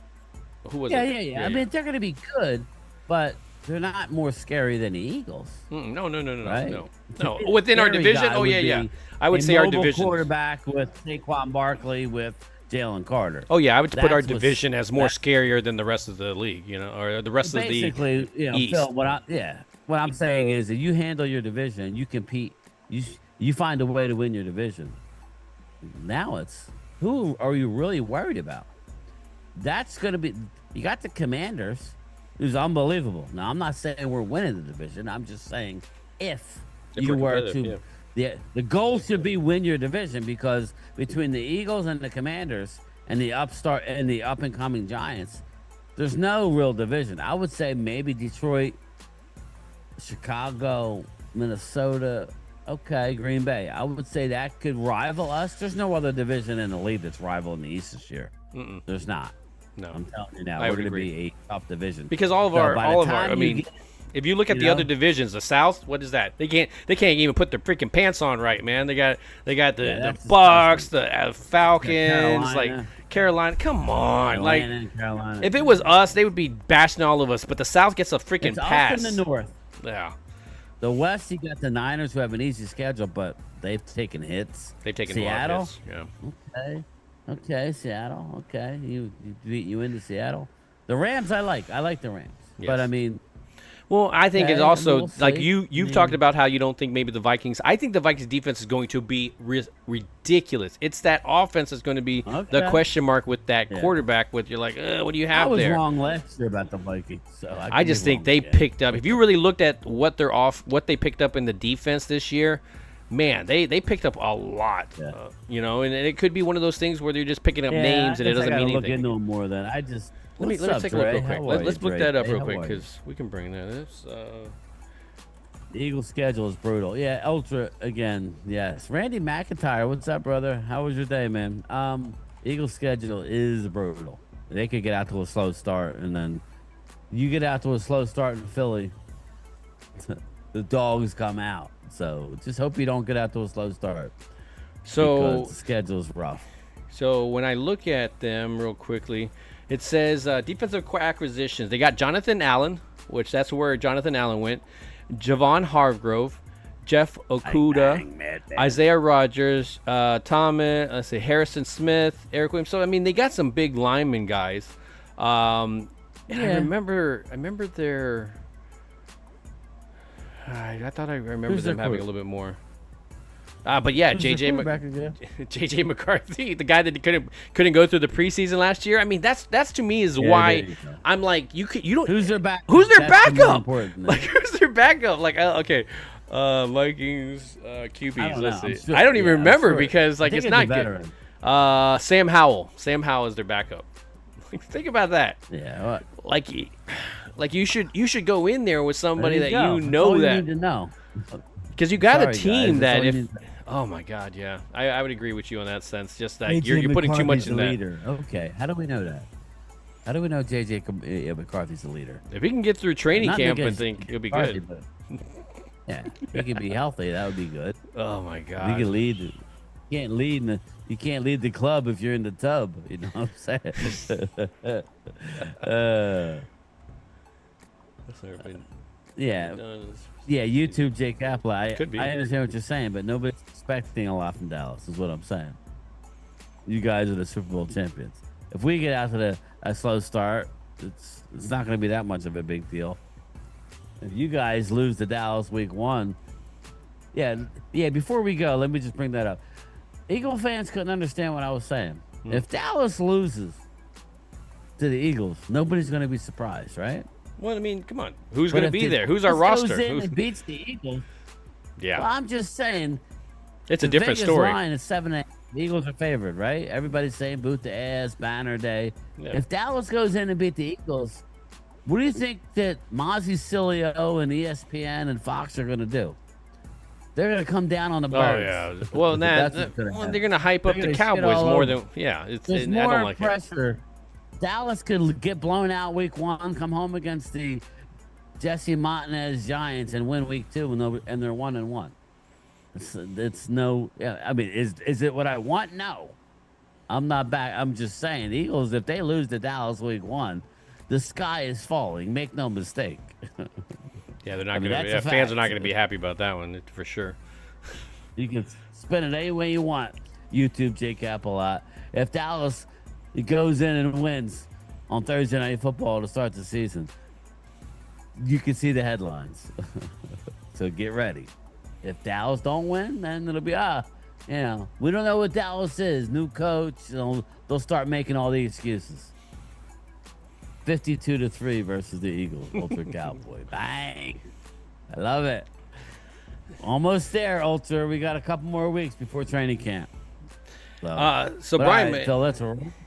Who was it? Yeah. I mean, they're going to be good, but they're not more scary than the Eagles. No. Right? No. Within our division? Oh, yeah. I would say our division. Quarterback with Saquon Barkley with Jalen Carter. Oh, yeah. I would put our division as more scarier than the rest of the league, or the rest of the East. Phil, what I'm saying is that you handle your division, you compete, you find a way to win your division. Now it's, who are you really worried about? That's going to be, you got the Commanders, who's unbelievable. Now, I'm not saying we're winning the division. I'm just saying if you were to the goal should be win your division, because between the Eagles and the Commanders and the upstart and the up and coming Giants, there's no real division. I would say maybe Detroit, Chicago, Minnesota, okay, Green Bay. I would say that could rival us. There's no other division in the league that's rivaling the East this year. There's not. No, I'm telling you now, I we're would going to agree. be a tough division. Because all of our, I mean, if you look at the other divisions, the South, what is that? They can't even put their freaking pants on right, man. They got the Bucks, the Falcons, like Carolina. Come on, Carolina. If it was us, they would be bashing all of us. But the South gets a freaking pass. Us in the North. Yeah. The West, you got the Niners, who have an easy schedule, but they've taken hits. They've taken Seattle. A lot of hits. Yeah. Okay, Seattle. Okay, you beat you into Seattle. The Rams, I like the Rams, but I mean. Well, I think it's also like you've talked about how you don't think maybe the Vikings. I think the Vikings defense is going to be ridiculous. It's that offense that's going to be the question mark with that quarterback. With you're like, what do you have there? I was wrong last year about the Vikings, so I just think they picked up. If you really looked at what they picked up in the defense this year, man, they picked up a lot. You know, and it could be one of those things where they're just picking up names and it doesn't mean anything. Look into them more than I just. Let me take a look real quick. Let's look that up real quick because we can bring that up. The Eagles' schedule is brutal. Yeah, ultra again. Yes, Randy McIntyre. What's up, brother? How was your day, man? Eagles' schedule is brutal. They could get out to a slow start, and then you get out to a slow start in Philly, the dogs come out. So just hope you don't get out to a slow start. So because the schedule's rough. So when I look at them real quickly, it says defensive acquisitions. They got Jonathan Allen, which that's where Jonathan Allen went. Javon Hargrove, Jeff Okuda, Isaiah Rodgers, Thomas, let's say Harrison Smith, Eric Williams. So I mean, they got some big lineman guys. And I remember their. I thought I remember them having a little bit more. But yeah, JJ McCarthy, the guy that couldn't go through the preseason last year. I mean, that's to me is why I'm like you don't. Who's their back? Who's their backup? Like who's their backup? Like okay, Vikings QBs. Let's see. Sure, I don't even remember because like it's not good. Sam Howell. Sam Howell is their backup. Think about that. Yeah. Like you should go in there with somebody that you know all that you need to know. Because you got a team that if. Oh my God, yeah, I would agree with you in that sense. Just that you're putting too much in that. Leader. Okay, how do we know that? How do we know JJ McCarthy's the leader? If he can get through training camp, I think it'll be good. Yeah, if he can be healthy, that would be good. Oh my God, he can lead. You can't lead the club if you're in the tub. You know what I'm saying? Yeah, YouTube Jake Apple. I understand what you're saying, but nobody's expecting a lot from Dallas, is what I'm saying. You guys are the Super Bowl champions. If we get out to a slow start, it's not going to be that much of a big deal. If you guys lose to Dallas week 1, before we go, let me just bring that up. Eagle fans couldn't understand what I was saying. If Dallas loses to the Eagles, nobody's going to be surprised, right? Well, I mean, come on. Who's going to be there? Who's our roster? Who beats the Eagles? Yeah. Well, I'm just saying. It's a different story. Line is 7-8. The Eagles are favored, right? Everybody's saying boot the ass, banner day. Yeah. If Dallas goes in and beat the Eagles, what do you think that Mozzie Cilio and ESPN and Fox are going to do? They're going to come down on the Birds. Oh, yeah. Well, they're going to hype up the Cowboys more than... Yeah. There's more pressure. Dallas could get blown out week 1, come home against the Jesse Montanez Giants and win week 2, and they're 1-1. It's no. Yeah, I mean, is it what I want? No, I'm not back. I'm just saying, Eagles. If they lose to Dallas week 1, the sky is falling. Make no mistake. Yeah, they're not going to. Fans are not going to be happy about that one for sure. You can spin it any way you want. YouTube Jake Apple. If Dallas goes in and wins on Thursday Night Football to start the season, you can see the headlines. So get ready. If Dallas don't win, then it'll be we don't know what Dallas is. New coach, they'll start making all the excuses. 52-3 versus the Eagles, Ultra Cowboy. Bang! I love it. Almost there, Ultra. We got a couple more weeks before training camp. So Brian, man, so let's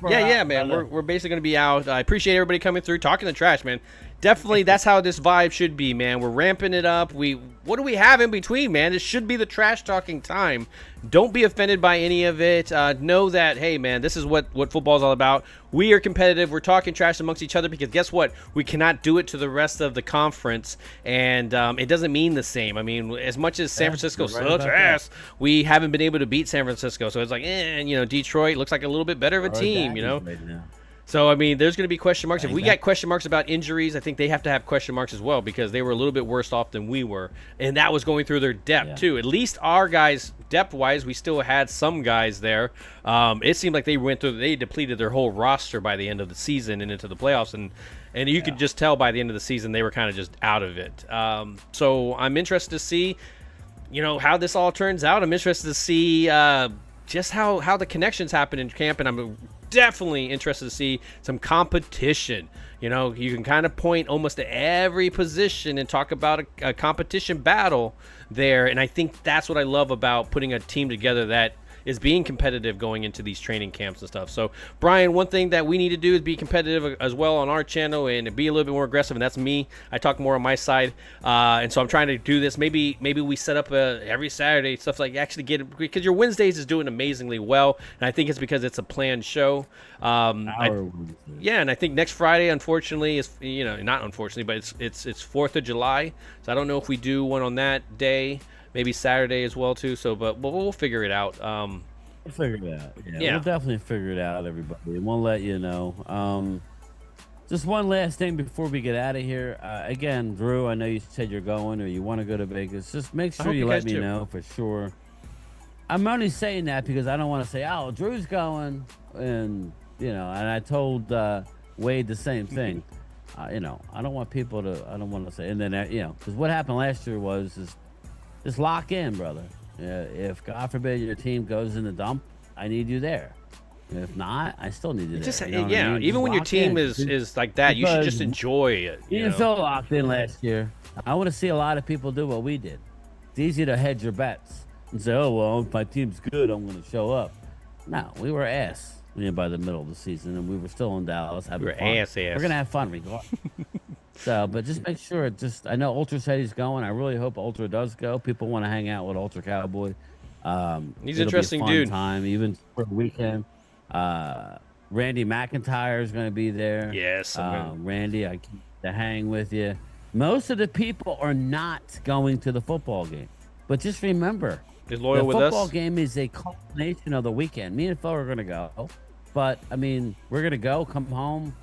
yeah, man. We're basically gonna be out. I appreciate everybody coming through, talking the trash, man. Definitely, that's how this vibe should be, man. We're ramping it up. What do we have in between, man? This should be the trash talking time. Don't be offended by any of it. Know that, hey, man, this is what football's all about. We are competitive. We're talking trash amongst each other because guess what? We cannot do it to the rest of the conference, and it doesn't mean the same. I mean, as much as San Francisco sucks ass, we haven't been able to beat San Francisco. So it's like, Detroit looks like a little bit better of a team, Right now. So, I mean, there's going to be question marks. If we got question marks about injuries, I think they have to have question marks as well because they were a little bit worse off than we were. And that was going through their depth, too. At least our guys, depth-wise, we still had some guys there. It seemed like they depleted their whole roster by the end of the season and into the playoffs. And you could just tell by the end of the season they were kind of just out of it. So I'm interested to see, how this all turns out. I'm interested to see just how the connections happen in camp. And I'm definitely interested to see some competition. You can kind of point almost to every position and talk about a competition battle there. And I think that's what I love about putting a team together that is being competitive going into these training camps and stuff. So, Brian, one thing that we need to do is be competitive as well on our channel and be a little bit more aggressive, and that's me. I talk more on my side, and so I'm trying to do this. Maybe we set up every Saturday, stuff like actually because your Wednesdays is doing amazingly well, and I think it's because it's a planned show. And I think next Friday, unfortunately, is not unfortunately, but it's 4th of July, so I don't know if we do one on that day. Maybe Saturday as well too. So, but we'll figure it out. We'll figure it out. Yeah, we'll definitely figure it out, everybody, and we'll let you know. Just one last thing before we get out of here. Again, Drew, I know you said you're going or you want to go to Vegas. Just make sure you let me know for sure. I'm only saying that because I don't want to say, "Oh, Drew's going," and and I told Wade the same thing. I don't want people to. I don't want to say, and then because what happened last year was just lock in, brother. If God forbid your team goes in the dump, I need you there. If not, I still need you there. Even when your team is like that, you should just enjoy it. You didn't feel locked in last year. I want to see a lot of people do what we did. It's easy to hedge your bets and say, "Oh well, if my team's good, I'm going to show up." No, we were ass by the middle of the season, and we were still in Dallas having fun. We're gonna have fun regardless. So, but just make sure. I know Ultra said he's going. I really hope Ultra does go. People want to hang out with Ultra Cowboy. He's an interesting dude. Time, even for the weekend. Randy McIntyre is going to be there. Yes, Randy, I keep to hang with you. Most of the people are not going to the football game, but just remember, is loyal with us. The football game is a culmination of the weekend. Me and Phil are going to go, but I mean, we're going to go, come home,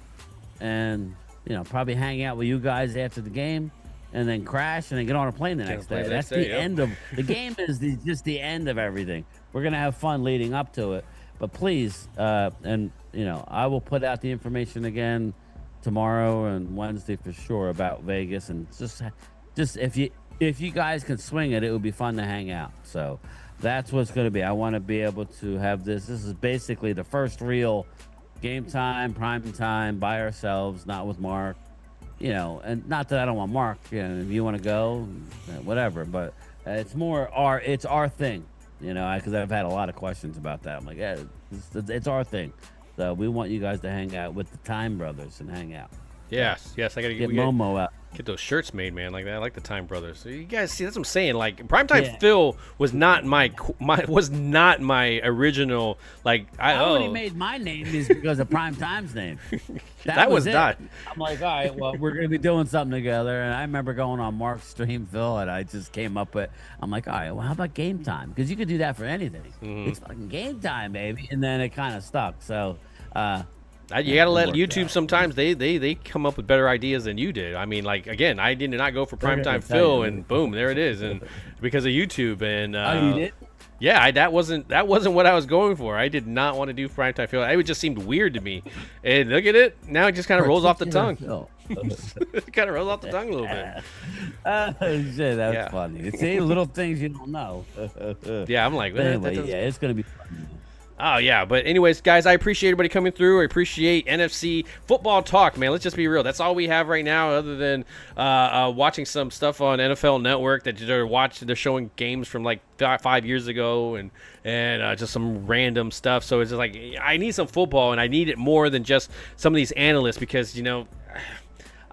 and probably hang out with you guys after the game, and then crash, and then get on a plane the next day. That's the end of the game. Is just the end of everything. We're gonna have fun leading up to it, but please, and I will put out the information again tomorrow and Wednesday for sure about Vegas, and just if you guys can swing it, it would be fun to hang out. So that's what's gonna be. I want to be able to have this. This is basically the first real game time, prime time by ourselves, not with Mark, and not that I don't want Mark. If you want to go, whatever. But it's more it's our thing, because I've had a lot of questions about that. I'm like, yeah, it's our thing. So we want you guys to hang out with the Time Brothers and hang out. Yes, I gotta get Momo out. Get those shirts made, man. Like that. I like the Time Brothers. So you guys see, that's what I'm saying. Like Primetime Phil was not my original. Like I only made my name is because of Primetime's name. That was not. I'm like, all right, well, we're gonna be doing something together. And I remember going on Mark's stream, Phil, and I just came up with. I'm like, all right, well, how about Game Time? Because you could do that for anything. Mm-hmm. It's fucking Game Time, baby. And then it kind of stuck. So. You gotta let YouTube sometimes they come up with better ideas than you did. I mean, like again, I did not go for Primetime Phil, and boom, there it is, and because of YouTube. And you did? Yeah, that wasn't what I was going for. I did not want to do Primetime Phil. It just seemed weird to me. And look at it now; it just kind of rolls off the tongue. It kind of rolls off the tongue a little bit. Shit, that's funny. See, little things you don't know. Yeah, I'm like, anyway, it's gonna be fun. Oh, yeah. But anyways, guys, I appreciate everybody coming through. I appreciate NFC football talk, man. Let's just be real. That's all we have right now other than watching some stuff on NFL Network that they're showing games from like 5 years ago and just some random stuff. So it's just like I need some football, and I need it more than just some of these analysts because,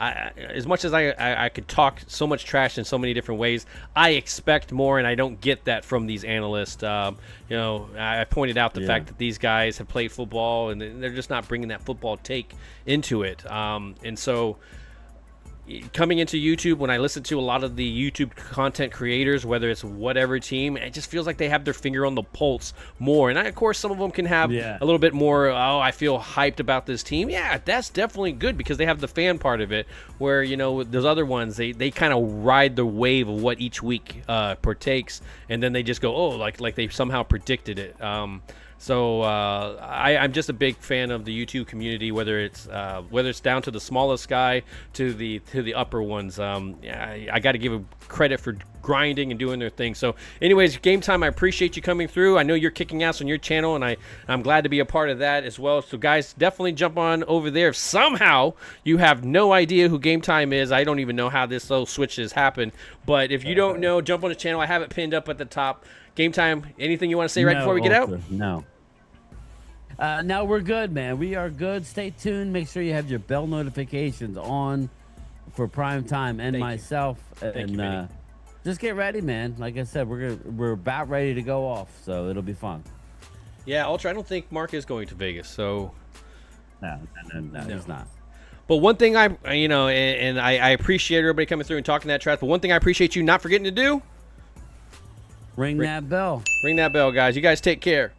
as much as I could talk so much trash in so many different ways, I expect more, and I don't get that from these analysts. I pointed out the fact that these guys have played football, and they're just not bringing that football take into it. And so coming into YouTube, when I listen to a lot of the YouTube content creators, whether it's whatever team, it just feels like they have their finger on the pulse more. And of course, some of them can have a little bit more, I feel hyped about this team. Yeah, that's definitely good because they have the fan part of it, where, those other ones, they kind of ride the wave of what each week partakes, and then they just go, like they somehow predicted it. So I'm just a big fan of the YouTube community, whether it's down to the smallest guy to the upper ones. I got to give credit for grinding and doing their thing. So anyways, Gametime, I appreciate you coming through. I know you're kicking ass on your channel, and I'm glad to be a part of that as well. So guys, definitely jump on over there. If somehow you have no idea who Gametime is, I don't even know how this little switch has happened. But if you don't know, jump on the channel. I have it pinned up at the top. Gametime, anything you want to say right before we get out? No. No, we're good, man. We are good. Stay tuned. Make sure you have your bell notifications on for Primetime and myself. And just get ready, man. Like I said, we're about ready to go off, so it'll be fun. Yeah, Ultra, I don't think Mark is going to Vegas, so no, he's not. But one thing I appreciate everybody coming through and talking that trash. But one thing I appreciate you not forgetting to do: ring that bell. Ring that bell, guys. You guys take care.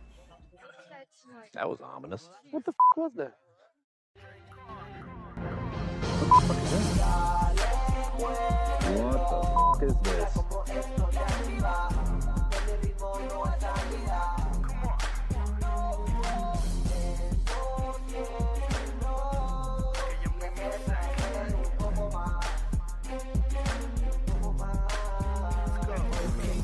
That was ominous. What the was that? What the is this?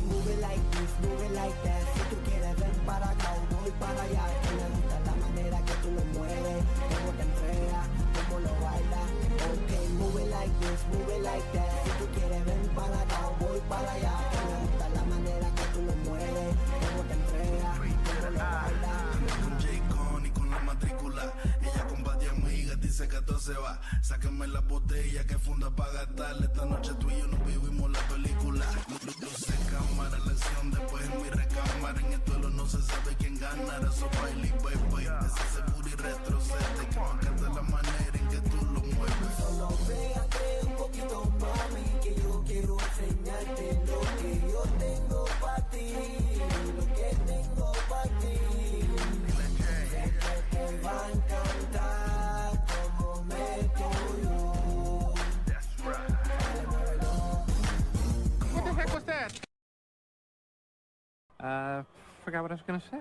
Move it like this, move it like that. Si tú quieres ven para acá o voy para allá. Que me gusta la manera que tú lo mueves, cómo te entregas, cómo lo bailas. Okay, move it like this, move it like that. Si tú quieres ven para acá o voy para allá. Que me gusta la manera que tú lo mueves, cómo te entregas, cómo lo bailas. Con J-Con y con la matrícula. Ella comparte amiga, dice que todo se va. Sáquenme la botella que funda para gastarle. Esta noche tú y yo nos vivimos la película. Luce cámara, la acción después en mi recámara. En el duelo no se sabe quién ganará. So baile y bye. Deshace y retrocede. Que me encanta la manera en que tú lo mueves. Solo pégate un poquito, mami, que yo quiero enseñarte lo que yo tengo para ti, lo que tengo para ti. Sé que te va a encantar como meto yo. What the heck was that? Forgot what I was gonna say.